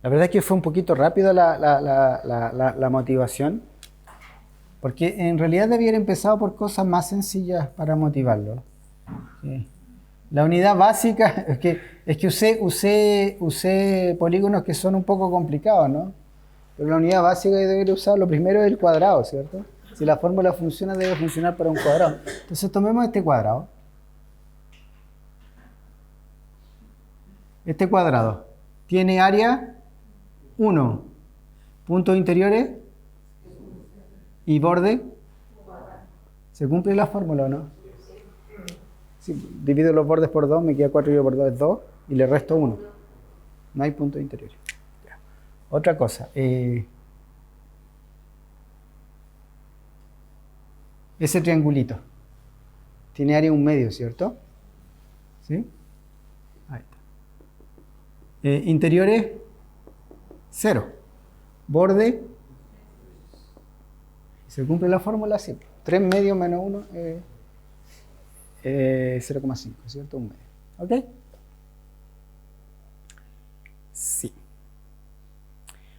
La verdad es que fue un poquito rápido la motivación, porque en realidad debía haber empezado por cosas más sencillas para motivarlo. Sí. La unidad básica es que usé polígonos que son un poco complicados, ¿no? Pero la unidad básica que debería usar, lo primero es el cuadrado, ¿cierto? Si la fórmula funciona, debe funcionar para un cuadrado. Entonces tomemos este cuadrado. Este cuadrado tiene área 1, puntos interiores y borde. ¿Se cumple la fórmula o no? Si divido los bordes por 2, me queda 4 dividido por 2 es 2 y le resto 1. No hay puntos interiores. Otra cosa. Ese triangulito tiene área 1 medio, ¿cierto? ¿Sí? Ahí está. Interiores, 0. Borde, ¿se cumple la fórmula? Sí. 3 medios menos 1 es 0,5, ¿cierto? 1 medio. ¿Ok? Sí.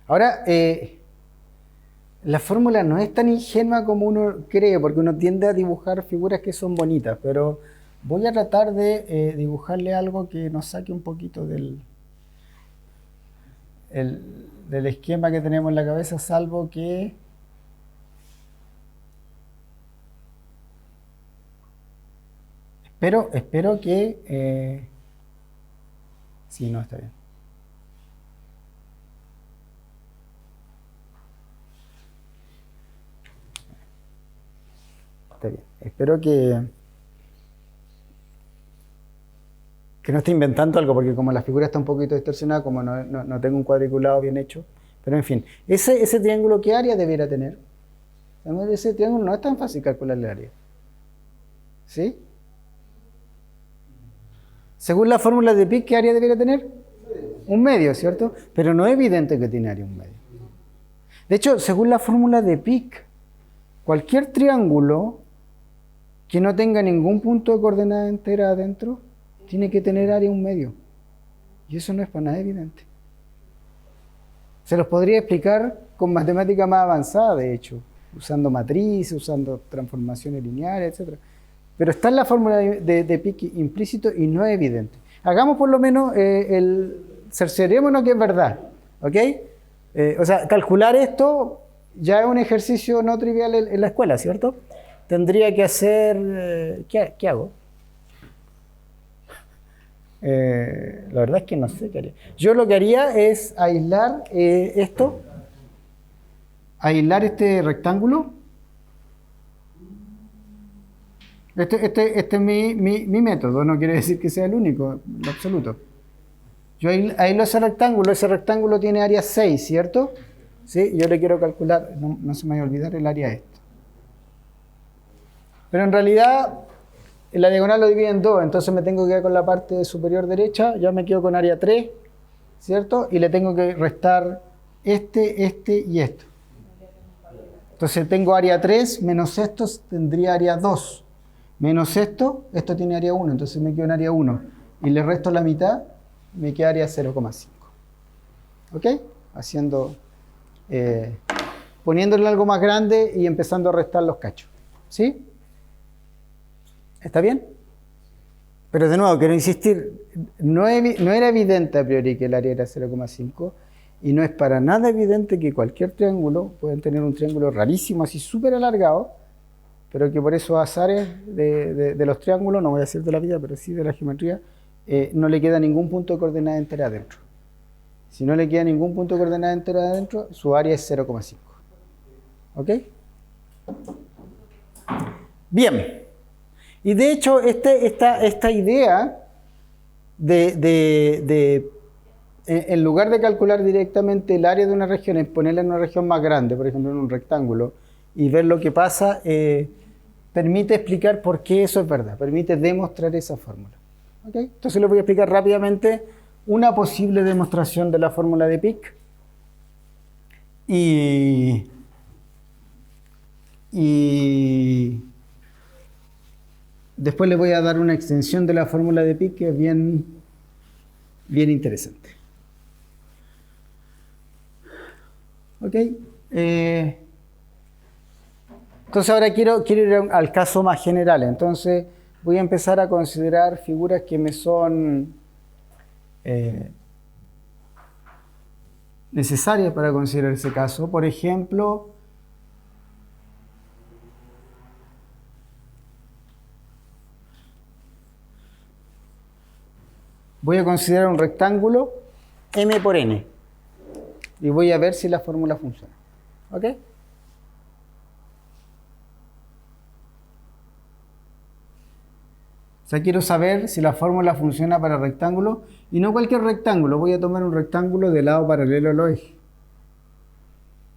Ahora, la fórmula no es tan ingenua como uno cree, porque uno tiende a dibujar figuras que son bonitas, pero voy a tratar de dibujarle algo que nos saque un poquito del esquema que tenemos en la cabeza, salvo que espero que sí, no, está bien. Está bien. Espero que no esté inventando algo, porque como la figura está un poquito distorsionada, como no tengo un cuadriculado bien hecho. Pero en fin, ese triángulo, ¿qué área debiera tener? Ese triángulo no es tan fácil calcularle área. ¿Sí? Según la fórmula de Peake, ¿qué área debiera tener? 1 medio, ¿cierto? Pero no es evidente que tiene área 1 medio. De hecho, según la fórmula de Peake, cualquier triángulo que no tenga ningún punto de coordenada entera adentro, tiene que tener área 1 medio. Y eso no es para nada evidente. Se los podría explicar con matemática más avanzada, de hecho, usando matrices, usando transformaciones lineales, etc. Pero está en la fórmula de Peake implícito y no es evidente. Hagamos por lo menos cerciorémonos que es verdad. ¿Ok? O sea, calcular esto ya es un ejercicio no trivial en la escuela, ¿cierto? Tendría que hacer... ¿qué hago? La verdad es que no sé qué haría. Yo lo que haría es aislar esto, aislar este rectángulo. Este es mi método, no quiere decir que sea el único, en absoluto. Yo aíslo ese rectángulo tiene área 6, ¿cierto? ¿Sí? Yo le quiero calcular, no se me vaya a olvidar el área esto. Pero en realidad, la diagonal lo divide en 2, entonces me tengo que quedar con la parte superior derecha, ya me quedo con área 3, ¿cierto? Y le tengo que restar este y esto. Entonces tengo área 3 menos esto tendría área 2. Menos esto tiene área 1, entonces me quedo en área 1. Y le resto la mitad, me queda área 0,5. ¿Ok? Haciendo, poniéndole algo más grande y empezando a restar los cachos. ¿Sí? ¿Está bien? Pero de nuevo, quiero insistir, no era evidente a priori que el área era 0,5 y no es para nada evidente que cualquier triángulo, pueden tener un triángulo rarísimo, así súper alargado, pero que por esos azares de los triángulos, no voy a decir de la vida, pero sí de la geometría, no le queda ningún punto de coordenada entera adentro. Si no le queda ningún punto de coordenada entera adentro, su área es 0,5. ¿Ok? Bien. Y de hecho, esta idea en lugar de calcular directamente el área de una región, es ponerla en una región más grande, por ejemplo en un rectángulo, y ver lo que pasa, permite explicar por qué eso es verdad, permite demostrar esa fórmula. ¿Okay? Entonces les voy a explicar rápidamente una posible demostración de la fórmula de Pick. Y después les voy a dar una extensión de la fórmula de Pick que es bien interesante. ¿Ok? Entonces ahora quiero ir al caso más general. Entonces voy a empezar a considerar figuras que me son necesarias para considerar ese caso. Por ejemplo, voy a considerar un rectángulo M por N y voy a ver si la fórmula funciona. ¿Ok? O sea, quiero saber si la fórmula funciona para rectángulos, y no cualquier rectángulo. Voy a tomar un rectángulo de lado paralelo al eje,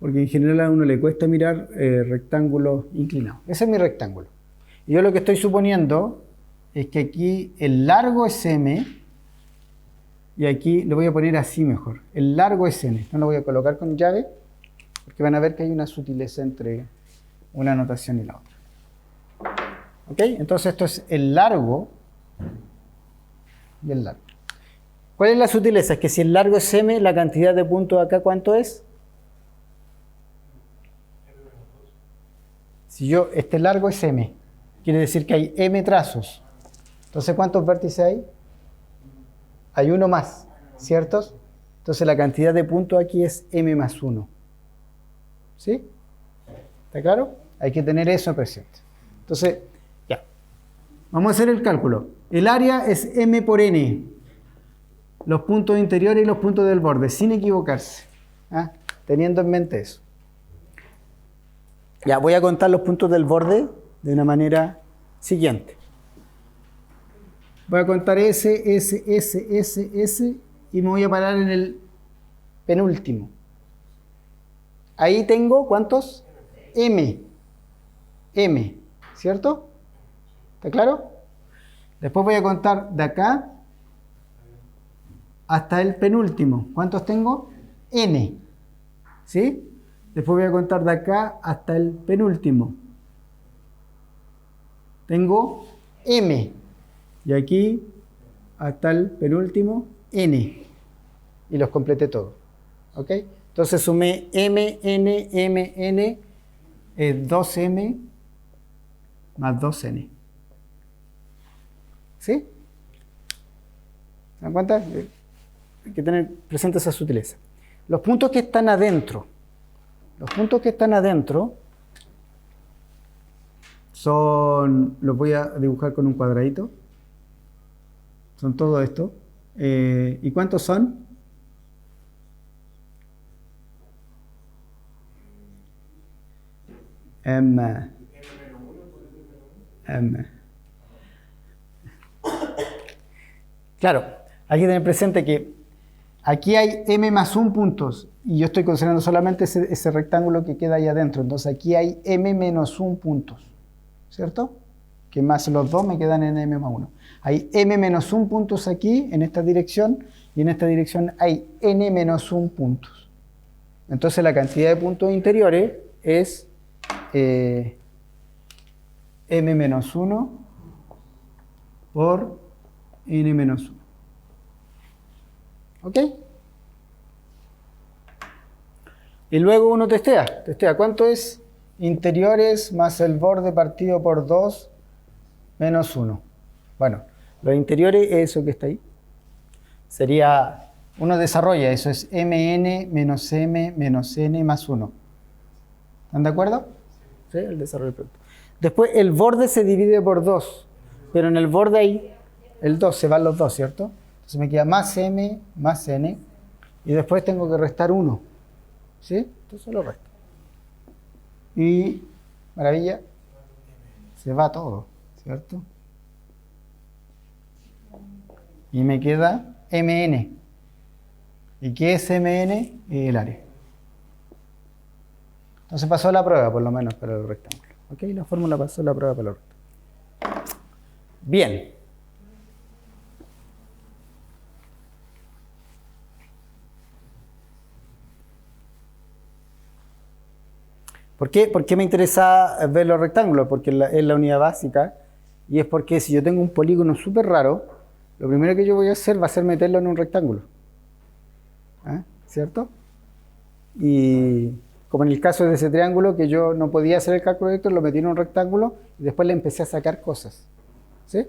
porque en general a uno le cuesta mirar rectángulos inclinados. Ese es mi rectángulo. Y yo lo que estoy suponiendo es que aquí el largo es M, y aquí lo voy a poner así mejor. El largo es N. No lo voy a colocar con llave, porque van a ver que hay una sutileza entre una notación y la otra. ¿Ok? Entonces esto es el largo y el largo. ¿Cuál es la sutileza? Es que si el largo es M, la cantidad de puntos acá, ¿cuánto es? Si este largo es M, quiere decir que hay M trazos. Entonces, ¿cuántos vértices hay? Hay uno más, ¿ciertos? Entonces la cantidad de puntos aquí es M más 1. ¿Sí? ¿Está claro? Hay que tener eso presente. Entonces, ya. Vamos a hacer el cálculo. El área es M por N. Los puntos interiores y los puntos del borde, sin equivocarse. ¿Ah? Teniendo en mente eso. Ya, voy a contar los puntos del borde de una manera siguiente. Voy a contar S y me voy a parar en el penúltimo. Ahí tengo, ¿cuántos? M, ¿cierto? ¿Está claro? Después voy a contar de acá hasta el penúltimo. ¿Cuántos tengo? N, ¿sí? Después voy a contar de acá hasta el penúltimo. Tengo M. Y aquí hasta el penúltimo, N. Y los completé todos. ¿Ok? Entonces sumé M, N, 2M más 2N. ¿Sí? ¿Se dan cuenta? Hay que tener presente esa sutileza. Los puntos que están adentro Los puntos que están adentro son, los voy a dibujar con un cuadradito. Son todo esto. ¿Y cuántos son? M. Claro, hay que tener presente que aquí hay m más 1 puntos y yo estoy considerando solamente ese rectángulo que queda ahí adentro. Entonces aquí hay m menos 1 puntos, ¿cierto? Que más los dos me quedan en m más 1. Hay m menos 1 puntos aquí, en esta dirección, y en esta dirección hay n menos 1 puntos. Entonces la cantidad de puntos interiores es m menos 1 por n menos 1. ¿Ok? Y luego uno testea. ¿Cuánto es interiores más el borde partido por 2 menos 1? Bueno, los interiores es eso que está ahí. Sería, uno desarrolla, eso es mn menos m menos n más 1. ¿Están de acuerdo? Sí, el desarrollo del producto. Después el borde se divide por 2, pero en el borde ahí, el 2, se van los 2, ¿cierto? Entonces me queda más m más n, y después tengo que restar 1, ¿sí? Entonces lo resto. Y, maravilla, se va todo, ¿cierto? Y me queda mn. ¿Y qué es mn? El área. Entonces pasó la prueba, por lo menos, para el rectángulo. ¿Ok? La fórmula pasó la prueba para el rectángulo. Bien. ¿Por qué me interesa ver los rectángulos? Porque es la unidad básica, y es porque si yo tengo un polígono súper raro, lo primero que yo voy a hacer va a ser meterlo en un rectángulo. ¿Cierto? Y como en el caso de ese triángulo, que yo no podía hacer el cálculo directo, lo metí en un rectángulo y después le empecé a sacar cosas. ¿Sí?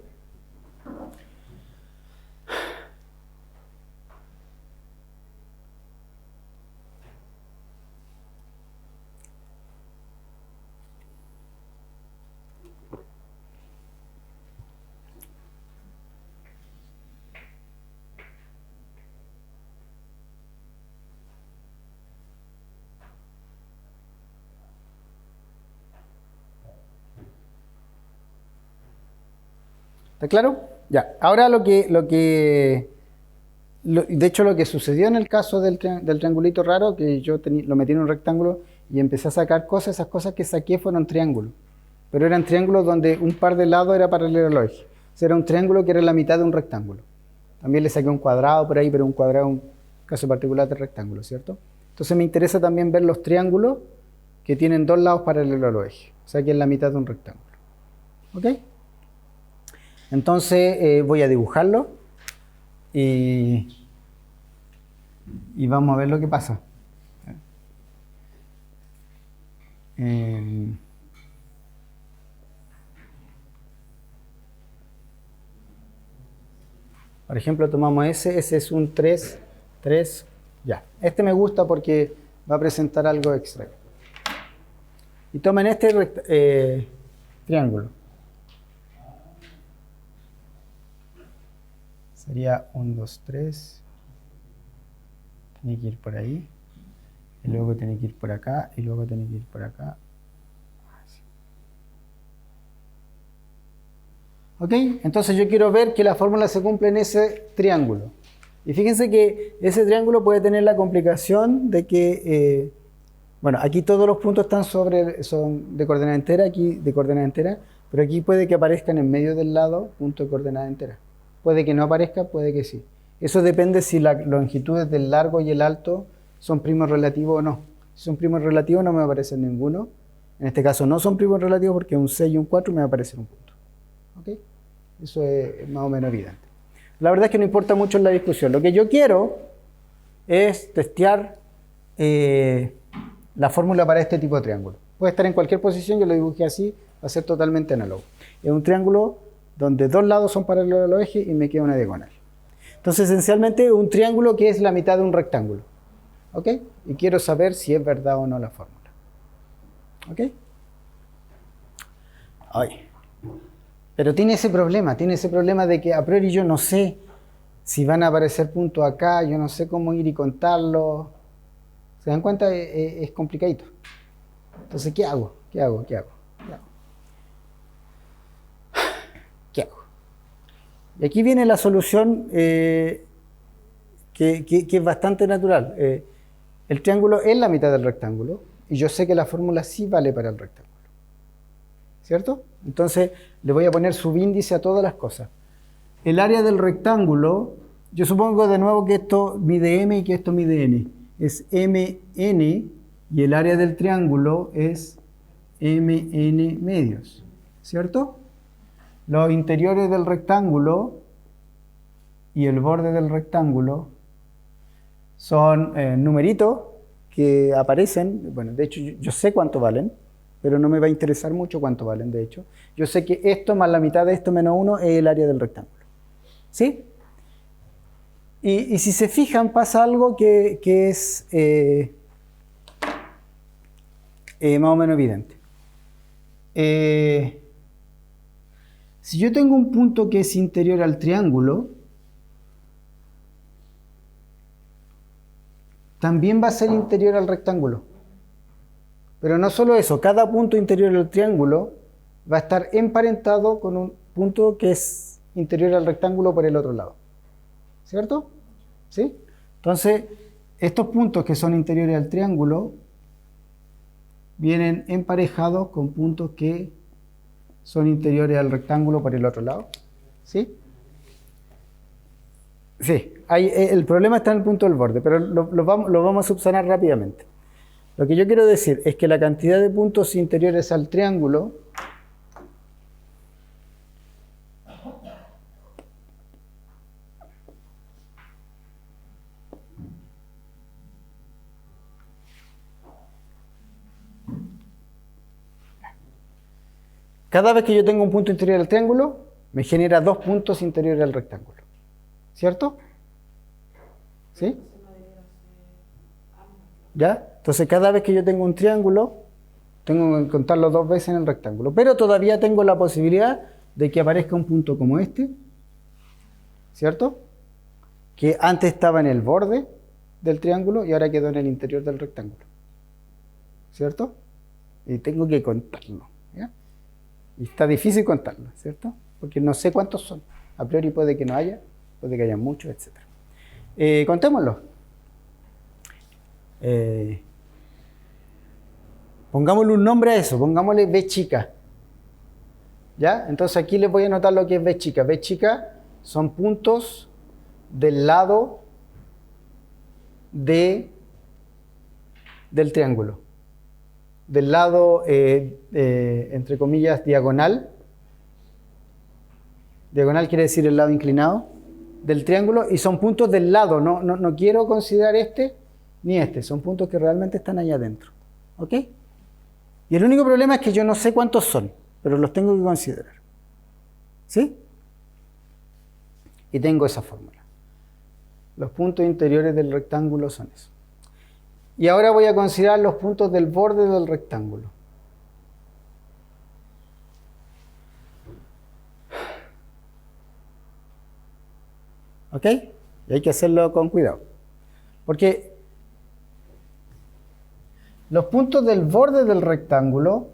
¿Está claro? Ya. Ahora de hecho lo que sucedió en el caso del triangulito raro, que yo lo metí en un rectángulo y empecé a sacar cosas, esas cosas que saqué fueron triángulos. Pero eran triángulos donde un par de lados era paralelo al eje. O sea, era un triángulo que era la mitad de un rectángulo. También le saqué un cuadrado por ahí, pero un cuadrado es un caso particular de rectángulo, ¿cierto? Entonces me interesa también ver los triángulos que tienen dos lados paralelos al eje. O sea, que es la mitad de un rectángulo. ¿Ok? Entonces voy a dibujarlo y vamos a ver lo que pasa. Por ejemplo, tomamos ese es un 3, 3, ya. Este me gusta porque va a presentar algo extra. Y tomen este triángulo. Sería 1, 2, 3. Tiene que ir por ahí. Y luego tiene que ir por acá. Y luego tiene que ir por acá. Así. ¿Ok? Entonces yo quiero ver que la fórmula se cumple en ese triángulo. Y fíjense que ese triángulo puede tener la complicación de que, bueno, aquí todos los puntos son de coordenada entera, aquí de coordenada entera, pero aquí puede que aparezcan en medio del lado punto de coordenada entera. Puede que no aparezca, puede que sí. Eso depende si las longitudes del largo y el alto son primos relativos o no. Si son primos relativos no me va a aparecer ninguno. En este caso no son primos relativos porque un 6 y un 4 me va a aparecer un punto. ¿Ok? Eso es más o menos evidente. La verdad es que no importa mucho en la discusión. Lo que yo quiero es testear la fórmula para este tipo de triángulo. Puede estar en cualquier posición, yo lo dibujé así, va a ser totalmente análogo. Es un triángulo donde dos lados son paralelos al eje y me queda una diagonal. Entonces, esencialmente, un triángulo que es la mitad de un rectángulo. ¿Ok? Y quiero saber si es verdad o no la fórmula. ¿Ok? Ay. Pero tiene ese problema de que a priori yo no sé si van a aparecer puntos acá, yo no sé cómo ir y contarlos. ¿Se dan cuenta? Es complicadito. Entonces, ¿qué hago? ¿Qué hago? Y aquí viene la solución que es bastante natural. El triángulo es la mitad del rectángulo y yo sé que la fórmula sí vale para el rectángulo. ¿Cierto? Entonces le voy a poner subíndice a todas las cosas. El área del rectángulo, yo supongo de nuevo que esto mide m y que esto mide n. Es mn y el área del triángulo es mn medios. ¿Cierto? Los interiores del rectángulo y el borde del rectángulo son numeritos que aparecen. Bueno, de hecho yo sé cuánto valen, pero no me va a interesar mucho cuánto valen, de hecho. Yo sé que esto más la mitad de esto menos 1 es el área del rectángulo. ¿Sí? Y si se fijan, pasa algo que es más o menos evidente. Si yo tengo un punto que es interior al triángulo, también va a ser interior al rectángulo. Pero no solo eso, cada punto interior al triángulo va a estar emparentado con un punto que es interior al rectángulo por el otro lado. ¿Cierto? ¿Sí? Entonces, estos puntos que son interiores al triángulo vienen emparejados con puntos que son interiores al rectángulo por el otro lado. ¿Sí? Sí, el problema está en el punto del borde, pero lo vamos a subsanar rápidamente. Lo que yo quiero decir es que la cantidad de puntos interiores al triángulo cada vez que yo tengo un punto interior al triángulo, me genera 2 puntos interiores al rectángulo. ¿Cierto? ¿Sí? ¿Ya? Entonces, cada vez que yo tengo un triángulo, tengo que contarlo 2 veces en el rectángulo. Pero todavía tengo la posibilidad de que aparezca un punto como este, ¿cierto? Que antes estaba en el borde del triángulo y ahora quedó en el interior del rectángulo. ¿Cierto? Y tengo que contarlo. ¿Ya? Y está difícil contarlo, ¿cierto? Porque no sé cuántos son. A priori puede que no haya, puede que haya muchos, etc. Contémoslo. Pongámosle un nombre a eso, pongámosle B chica. ¿Ya? Entonces aquí les voy a anotar lo que es B chica. B chica son puntos del lado del triángulo. Del lado, entre comillas, diagonal. Diagonal quiere decir el lado inclinado del triángulo, y son puntos del lado. No quiero considerar este ni este. Son puntos que realmente están allá adentro. ¿Ok? Y el único problema es que yo no sé cuántos son, pero los tengo que considerar. ¿Sí? Y tengo esa fórmula. Los puntos interiores del rectángulo son esos. Y ahora voy a considerar los puntos del borde del rectángulo. ¿Ok? Y hay que hacerlo con cuidado. Porque los puntos del borde del rectángulo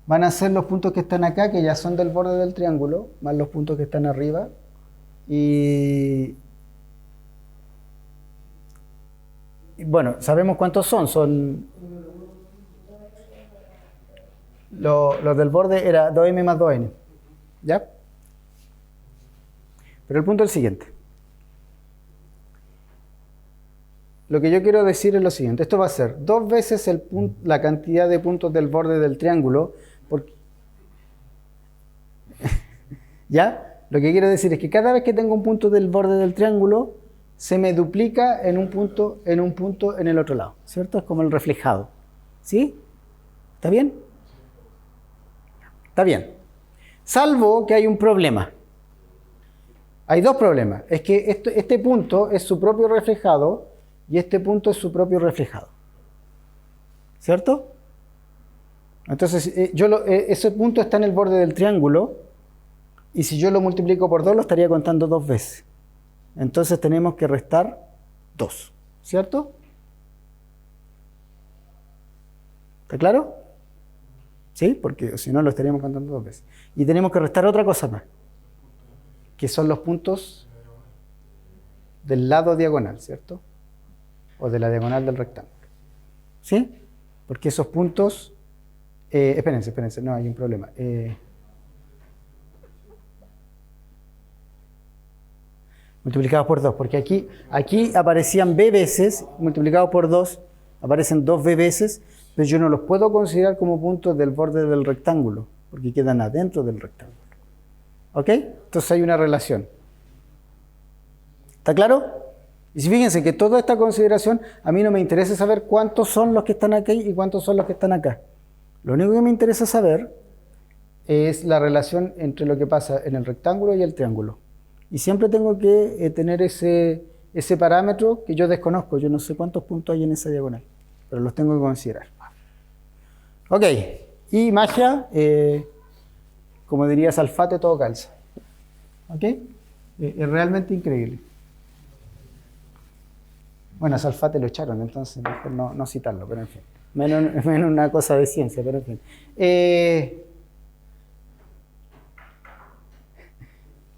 van a ser los puntos que están acá, que ya son del borde del triángulo, más los puntos que están arriba. Y bueno, sabemos cuántos son. Son los del borde era 2m más 2n. ¿Ya? Pero el punto es el siguiente. Lo que yo quiero decir es lo siguiente. Esto va a ser 2 veces la cantidad de puntos del borde del triángulo. ¿Ya? Lo que quiero decir es que cada vez que tengo un punto del borde del triángulo, se me duplica en un punto en el otro lado. ¿Cierto? Es como el reflejado. ¿Sí? ¿Está bien? Está bien. Salvo que hay un problema. Hay 2 problemas. Es que este punto es su propio reflejado y este punto es su propio reflejado. ¿Cierto? Entonces, ese punto está en el borde del triángulo, y si yo lo multiplico por 2, lo estaría contando 2 veces. Entonces tenemos que restar 2, ¿cierto? ¿Está claro? ¿Sí? Porque si no, lo estaríamos contando 2 veces. Y tenemos que restar otra cosa más, que son los puntos del lado diagonal, ¿cierto? O de la diagonal del rectángulo. ¿Sí? Porque esos puntos... espérense, no, hay un problema. Multiplicados por 2, porque aquí aparecían b veces, multiplicados por 2, aparecen 2b veces, pero yo no los puedo considerar como puntos del borde del rectángulo, porque quedan adentro del rectángulo. ¿Ok? Entonces hay una relación. ¿Está claro? Y si fíjense que toda esta consideración, a mí no me interesa saber cuántos son los que están aquí y cuántos son los que están acá. Lo único que me interesa saber es la relación entre lo que pasa en el rectángulo y el triángulo. Y siempre tengo que tener ese parámetro que yo desconozco. Yo no sé cuántos puntos hay en esa diagonal, pero los tengo que considerar. Ok, y magia, como diría Salfate, todo calza. Ok, es realmente increíble. Bueno, a Salfate lo echaron, entonces mejor no citarlo, pero en fin. Menos una cosa de ciencia, pero en fin.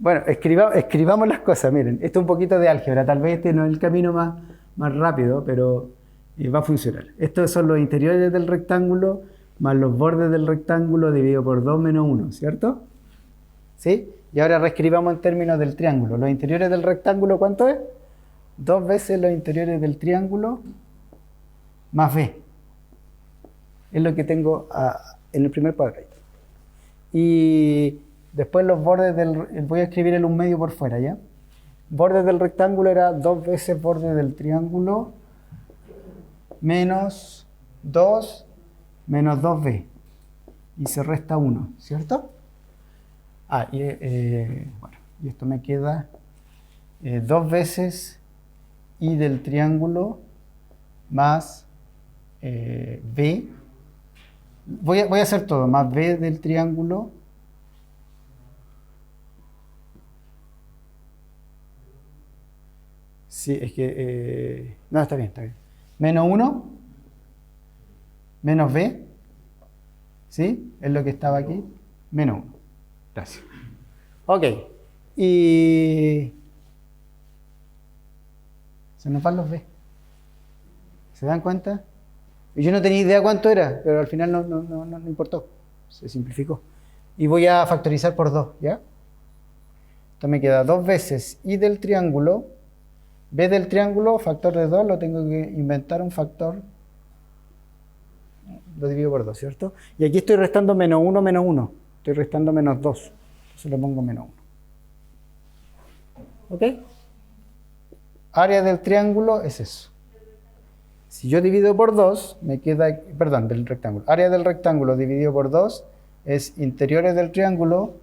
Bueno, escribamos las cosas, miren, esto es un poquito de álgebra, tal vez este no es el camino más rápido, pero va a funcionar. Estos son los interiores del rectángulo más los bordes del rectángulo dividido por 2 menos 1, ¿cierto? ¿Sí? Y ahora reescribamos en términos del triángulo. Los interiores del rectángulo, ¿cuánto es? 2 veces los interiores del triángulo más b. Es lo que tengo en el primer cuadradito. Y después los bordes voy a escribir el 1/2 por fuera, ¿ya? Bordes del rectángulo era 2 veces borde del triángulo menos 2 menos 2b. Y se resta 1, ¿cierto? Y esto me queda 2 veces y del triángulo más b. Voy a hacer todo, más b del triángulo sí, es que no, está bien, menos 1 menos b, ¿sí? Es lo que estaba aquí, menos 1. Gracias. Ok, y se nos van los b. ¿Se dan cuenta? Y yo no tenía idea cuánto era, pero al final no importó. Se simplificó. Y voy a factorizar por 2, ¿ya? Entonces me queda 2 veces y del triángulo, b del triángulo, factor de 2, lo tengo que inventar un factor. Lo divido por 2, ¿cierto? Y aquí estoy restando menos 1, menos 1. Estoy restando menos 2. Entonces le pongo menos 1. ¿Ok? Área del triángulo es eso. Si yo divido por 2, me queda, perdón, del rectángulo. Área del rectángulo dividido por 2 es interiores del triángulo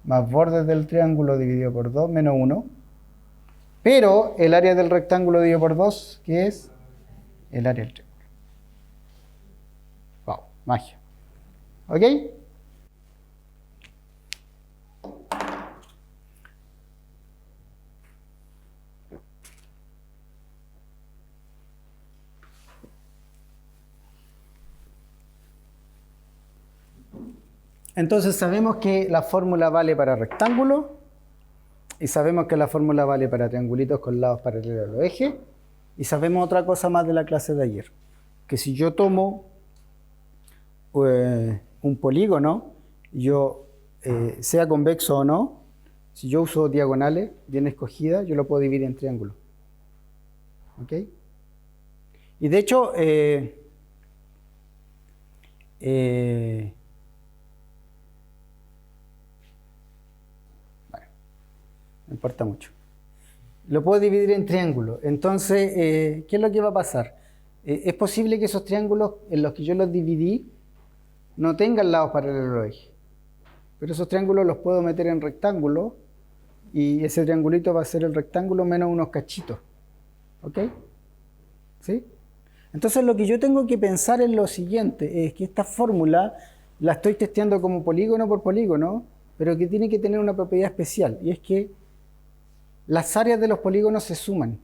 más bordes del triángulo dividido por 2 menos 1. Pero el área del rectángulo dividido por 2, ¿qué es? El área del triángulo. Wow, magia. ¿Ok? Entonces sabemos que la fórmula vale para rectángulo y sabemos que la fórmula vale para triangulitos con lados paralelos a los ejes y sabemos otra cosa más de la clase de ayer, que si yo tomo un polígono, sea convexo o no, si yo uso diagonales bien escogidas, yo lo puedo dividir en triángulos. ¿Ok? Y de hecho, no importa mucho. Lo puedo dividir en triángulos. Entonces, ¿qué es lo que va a pasar? Es posible que esos triángulos en los que yo los dividí no tengan lados paralelos a los ejes. Pero esos triángulos los puedo meter en rectángulos y ese triangulito va a ser el rectángulo menos unos cachitos. ¿Ok? ¿Sí? Entonces lo que yo tengo que pensar es lo siguiente, es que esta fórmula la estoy testeando como polígono por polígono, pero que tiene que tener una propiedad especial, y es que las áreas de los polígonos se suman,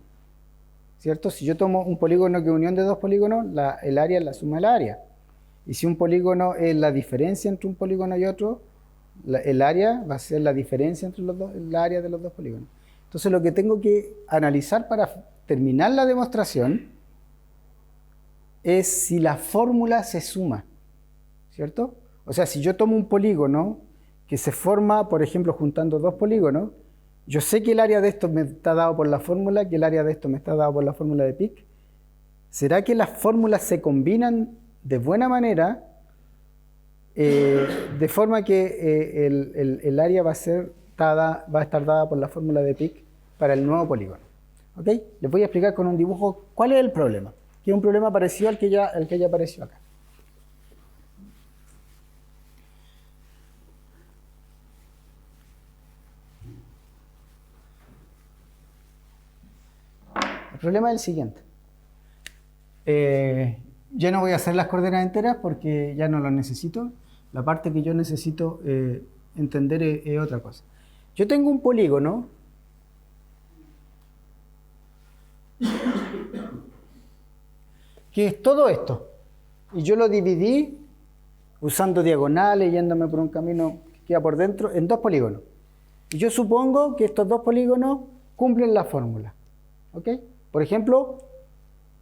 ¿cierto? Si yo tomo un polígono que es unión de dos polígonos, el área es la suma del área. Y si un polígono es la diferencia entre un polígono y otro, el área va a ser la diferencia entre los dos, el área de los dos polígonos. Entonces lo que tengo que analizar para terminar la demostración es si la fórmula se suma, ¿cierto? O sea, si yo tomo un polígono que se forma, por ejemplo, juntando dos polígonos, yo sé que el área de esto me está dado por la fórmula, que el área de esto me está dado por la fórmula de Pick. ¿Será que las fórmulas se combinan de buena manera, de forma que el área va a estar dada por la fórmula de Pick para el nuevo polígono? ¿Ok? Les voy a explicar con un dibujo cuál es el problema, que es un problema parecido al que ya apareció acá. El problema es el siguiente. Ya no voy a hacer las coordenadas enteras porque ya no las necesito. La parte que yo necesito entender es otra cosa. Yo tengo un polígono que es todo esto. Y yo lo dividí usando diagonales, yéndome por un camino que queda por dentro, en dos polígonos. Y yo supongo que estos dos polígonos cumplen la fórmula. ¿Ok? Por ejemplo,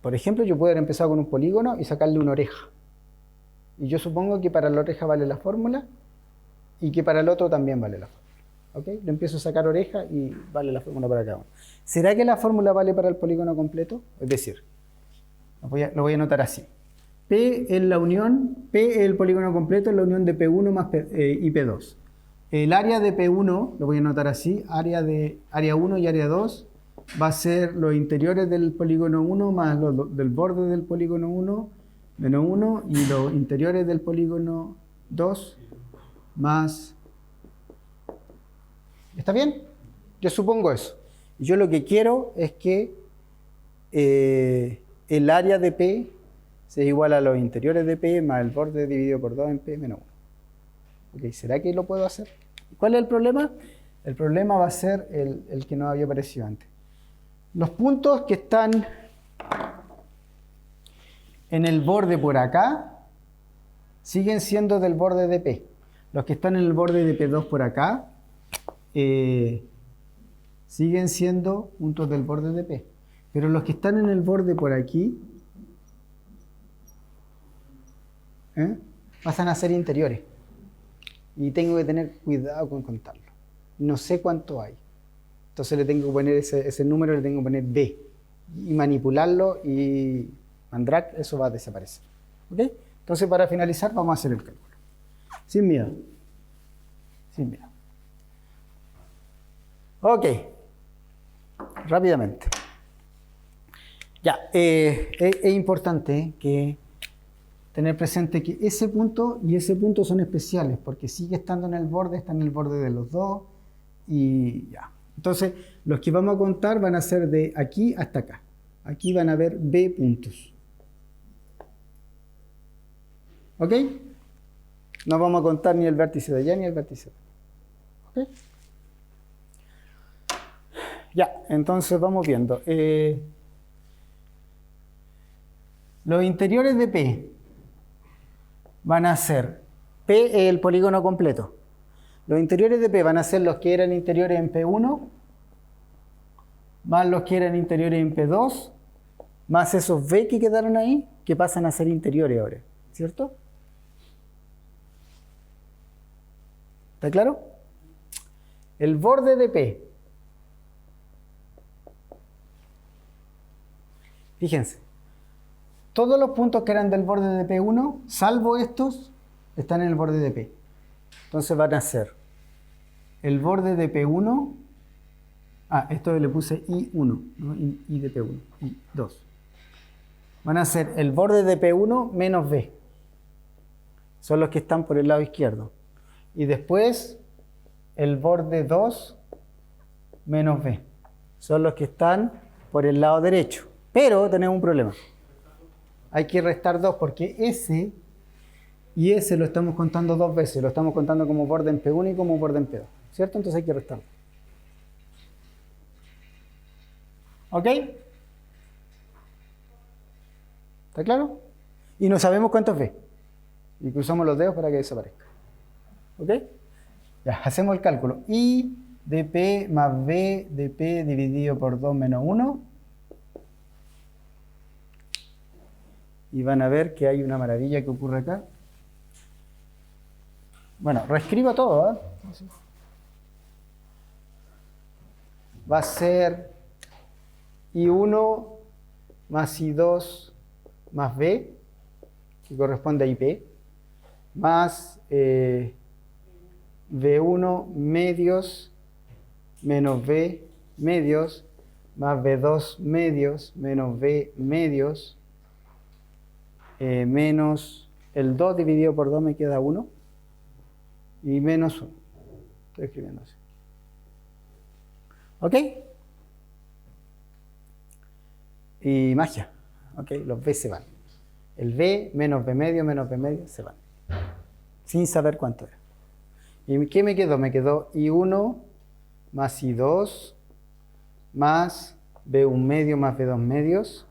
yo puedo haber empezado con un polígono y sacarle una oreja. Y yo supongo que para la oreja vale la fórmula y que para el otro también vale la fórmula. ¿Ok? Le empiezo a sacar oreja y vale la fórmula para cada uno. ¿Será que la fórmula vale para el polígono completo? Es decir, lo voy a anotar así. P es la unión, P es el polígono completo, es la unión de P1 más y P2. El área de P1, lo voy a anotar así, área 1 y área 2, va a ser los interiores del polígono 1 más los del borde del polígono 1 menos 1 y los interiores del polígono 2 más... ¿Está bien? Yo supongo eso. Y yo lo que quiero es que el área de P sea igual a los interiores de P más el borde dividido por 2 en P menos 1. Okay, ¿será que lo puedo hacer? ¿Cuál es el problema? El problema va a ser el que no había aparecido antes. Los puntos que están en el borde por acá siguen siendo del borde de P. Los que están en el borde de P2 por acá siguen siendo puntos del borde de P. Pero los que están en el borde por aquí pasan a ser interiores. Y tengo que tener cuidado con contarlo. No sé cuánto hay. Entonces le tengo que poner ese número, le tengo que poner D. Y manipularlo y Mandrake, eso va a desaparecer. ¿Ok? Entonces para finalizar vamos a hacer el cálculo. Sin miedo. Sin miedo. Ok. Rápidamente. Ya, es importante que tener presente que ese punto y ese punto son especiales porque sigue estando en el borde, está en el borde de los dos y ya. Entonces, los que vamos a contar van a ser de aquí hasta acá. Aquí van a haber B puntos. ¿Ok? No vamos a contar ni el vértice de allá ni el vértice de allá. ¿Ok? Ya, entonces vamos viendo. Los interiores de P van a ser, P es el polígono completo. Los interiores de P van a ser los que eran interiores en P1, más los que eran interiores en P2, más esos B que quedaron ahí, que pasan a ser interiores ahora, ¿cierto? ¿Está claro? El borde de P. Fíjense, todos los puntos que eran del borde de P1, salvo estos, están en el borde de P. Entonces van a ser el borde de P1, esto le puse I1, ¿no? I de P1, I2. Van a ser el borde de P1 menos B. Son los que están por el lado izquierdo. Y después el borde 2 menos B. Son los que están por el lado derecho. Pero tenemos un problema. Hay que restar 2 porque ese Y ese lo estamos contando dos veces, lo estamos contando como borde en P1 y como borde en P2, ¿cierto? Entonces hay que restarlo. ¿Ok? ¿Está claro? Y no sabemos cuánto es B. Y cruzamos los dedos para que desaparezca. ¿Ok? Ya, hacemos el cálculo. I de P más B de P dividido por 2 menos 1. Y van a ver que hay una maravilla que ocurre acá. Bueno, reescribo todo, ¿eh? Va a ser I1 más I2 más B, que corresponde a IP, más B1 medios menos B medios más B2 medios menos B medios menos el 2 dividido por 2 me queda 1 y menos 1. Estoy escribiendo así. ¿Ok? Y magia. ¿Ok? Los B se van. El B menos B medio se van. Sin saber cuánto era. ¿Y qué me quedó? Me quedó I1 más I2 más B1 medio más B2 medios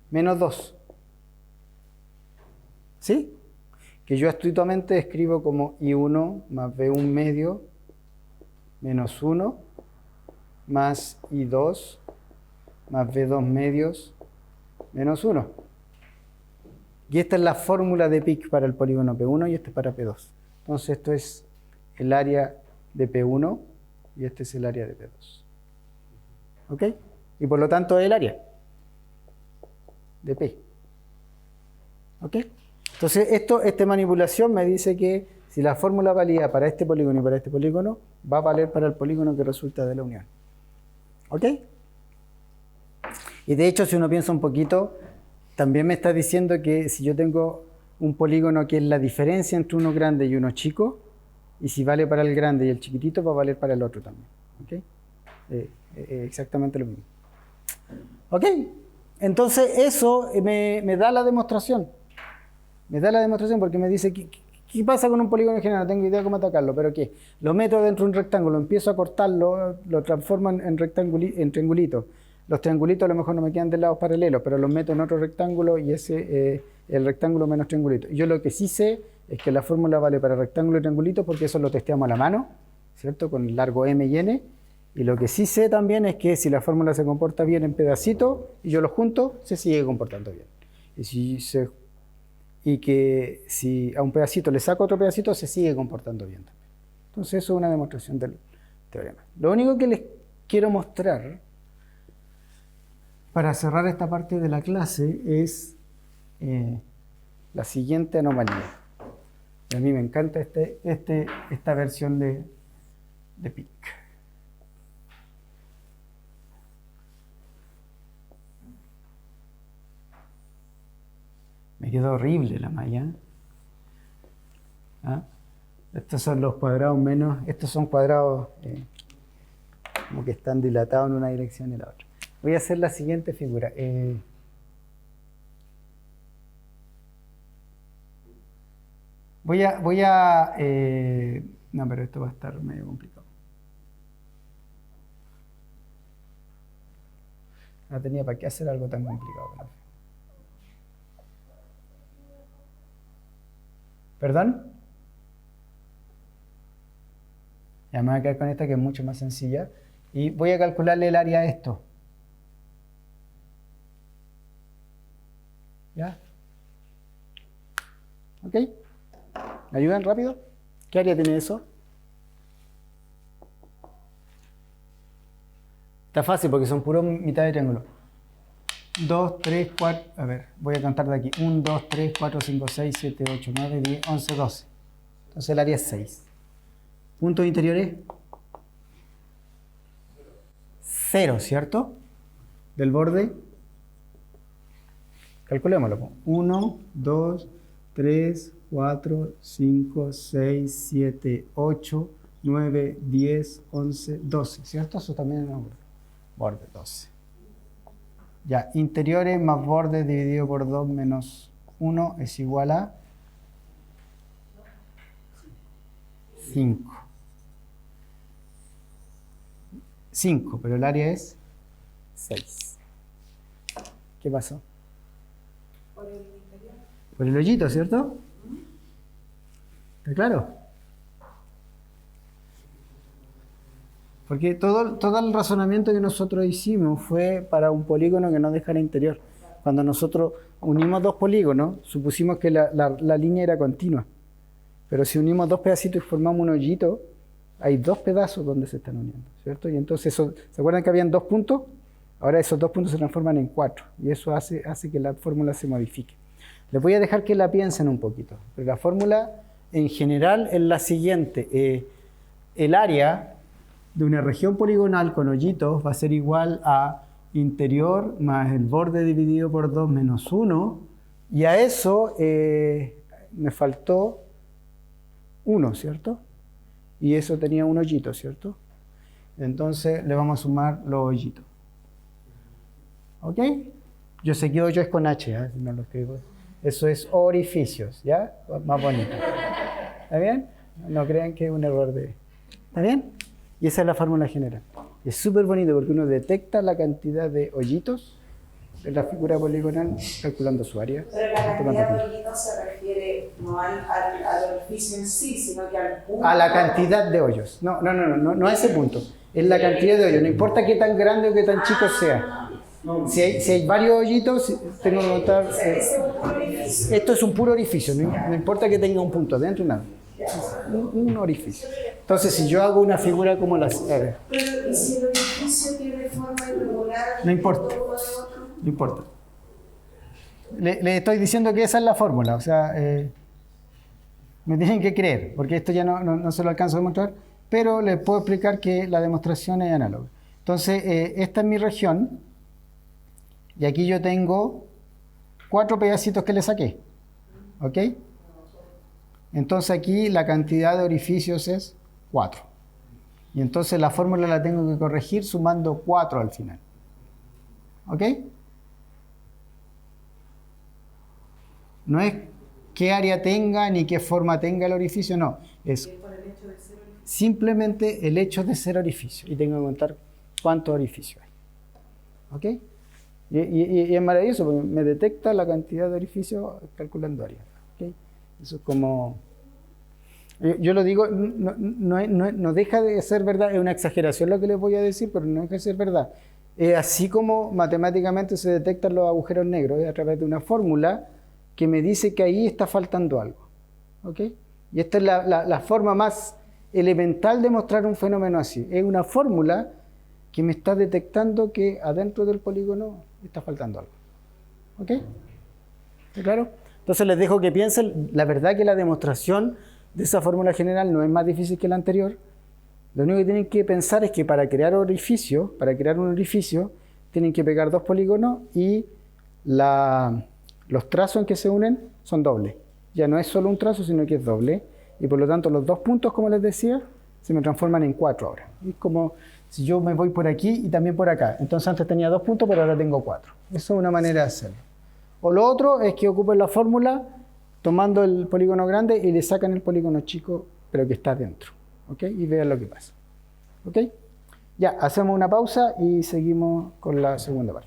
menos 2. ¿Sí? Que yo astuitamente escribo como I1 más B1 medio menos 1 más I2 más B2 medios menos 1. Y esta es la fórmula de PIC para el polígono P1 y este es para P2. Entonces esto es el área de P1 y este es el área de P2. ¿Ok? Y por lo tanto el área de P. ¿Ok? Entonces esta manipulación me dice que si la fórmula valía para este polígono y para este polígono, va a valer para el polígono que resulta de la unión. ¿Ok? Y de hecho, si uno piensa un poquito, también me está diciendo que si yo tengo un polígono que es la diferencia entre uno grande y uno chico, y si vale para el grande y el chiquitito, va a valer para el otro también. ¿Ok? Exactamente lo mismo. ¿Ok? Entonces eso me da la demostración. Me da la demostración porque me dice ¿qué pasa con un polígono en general? No tengo idea cómo atacarlo, pero ¿qué? Lo meto dentro de un rectángulo, empiezo a cortarlo, lo transformo en triangulitos. Los triangulitos a lo mejor no me quedan de lados paralelos, pero los meto en otro rectángulo y ese el rectángulo menos triangulito. Yo lo que sí sé es que la fórmula vale para rectángulo y triangulito porque eso lo testeamos a la mano, ¿cierto? Con el largo M y N. Y lo que sí sé también es que si la fórmula se comporta bien en pedacitos y yo los junto, se sigue comportando bien. Y que si a un pedacito le saco otro pedacito, se sigue comportando bien también. Entonces eso es una demostración del teorema. Lo único que les quiero mostrar para cerrar esta parte de la clase es la siguiente anomalía. A mí me encanta esta versión de PIC. Me quedó horrible la malla. ¿Ah? Estos son los cuadrados menos, estos son cuadrados como que están dilatados en una dirección y la otra. Voy a hacer la siguiente figura. No, pero esto va a estar medio complicado. No tenía para qué hacer algo tan complicado. ¿Perdón? Ya me voy a quedar con esta que es mucho más sencilla. Y voy a calcularle el área a esto. ¿Ya? ¿Ok? ¿Me ayudan rápido? ¿Qué área tiene eso? Está fácil porque son puros mitad de triángulo. 2, 3, 4, a ver, voy a contar de aquí. 1, 2, 3, 4, 5, 6, 7, 8, 9, 10, 11, 12. Entonces el área es 6. ¿Puntos interiores? 0, ¿cierto? Del borde. Calculémoslo. 1, 2, 3, 4, 5, 6, 7, 8, 9, 10, 11, 12. ¿Cierto? Eso también es un borde 12. Ya, interiores más bordes dividido por 2 menos 1 es igual a 5. 5, pero el área es 6. ¿Qué pasó? Por el interior. Por el hoyito, ¿cierto? ¿Está claro? Porque todo el razonamiento que nosotros hicimos fue para un polígono que no dejara interior. Cuando nosotros unimos dos polígonos, supusimos que la línea era continua. Pero si unimos dos pedacitos y formamos un hoyito, hay dos pedazos donde se están uniendo, ¿cierto? Y entonces, ¿se acuerdan que habían 2 puntos? Ahora esos 2 puntos se transforman en 4. Y eso hace que la fórmula se modifique. Les voy a dejar que la piensen un poquito. Pero la fórmula en general es la siguiente. El área de una región poligonal con hoyitos va a ser igual a interior más el borde dividido por 2 menos 1. Y a eso me faltó 1, ¿cierto? Y eso tenía un hoyito, ¿cierto? Entonces le vamos a sumar los hoyitos. ¿Ok? Yo sé que hoyo es con H, ¿eh? No lo escribo. Eso es orificios, ¿ya? Más bonito. ¿Está bien? No crean que es un error de... ¿Está bien? Y esa es la fórmula general. Es súper bonito porque uno detecta la cantidad de hoyitos de la figura poligonal calculando su área. Pero la cantidad de hoyitos se refiere no al orificio en sí, sino que al punto. A la cantidad de hoyos. No a ese punto. Es la cantidad de hoyos. No importa qué tan grande o qué tan chico sea. Si hay varios hoyitos, tengo que contar. Esto es un puro orificio. No importa que tenga un punto dentro, nada. Un orificio. Entonces, si yo hago una figura como las... Pero ¿y si el orificio tiene forma irregular? No importa. No importa. Le estoy diciendo que esa es la fórmula. O sea, me tienen que creer, porque esto ya no se lo alcanzo a demostrar, pero les puedo explicar que la demostración es análoga. Entonces, esta es mi región, y aquí yo tengo 4 pedacitos que le saqué. ¿Ok? Entonces aquí la cantidad de orificios es 4. Y entonces la fórmula la tengo que corregir sumando 4 al final. ¿Ok? No es qué área tenga ni qué forma tenga el orificio, no. Es simplemente el hecho de ser orificio. Y tengo que contar cuántos orificios hay. ¿Ok? Y es maravilloso porque me detecta la cantidad de orificios calculando área. ¿Okay? Eso es como... Yo lo digo, no deja de ser verdad, es una exageración lo que les voy a decir, pero no deja de ser verdad. Así como matemáticamente se detectan los agujeros negros, es a través de una fórmula que me dice que ahí está faltando algo. ¿Ok? Y esta es la forma más elemental de mostrar un fenómeno así. Es una fórmula que me está detectando que adentro del polígono está faltando algo. ¿Ok? ¿Está claro? Entonces les dejo que piensen, la verdad que la demostración de esa fórmula general no es más difícil que la anterior. Lo único que tienen que pensar es que para crear un orificio, tienen que pegar 2 polígonos y los trazos en que se unen son dobles. Ya no es solo un trazo, sino que es doble. Y por lo tanto los 2 puntos, como les decía, se me transforman en 4 ahora. Es como si yo me voy por aquí y también por acá. Entonces antes tenía 2 puntos, pero ahora tengo 4. Eso es una manera de hacerlo. O lo otro es que ocupen la fórmula tomando el polígono grande y le sacan el polígono chico, pero que está dentro. ¿Ok? Y vean lo que pasa. ¿Ok? Ya, hacemos una pausa y seguimos con la segunda parte.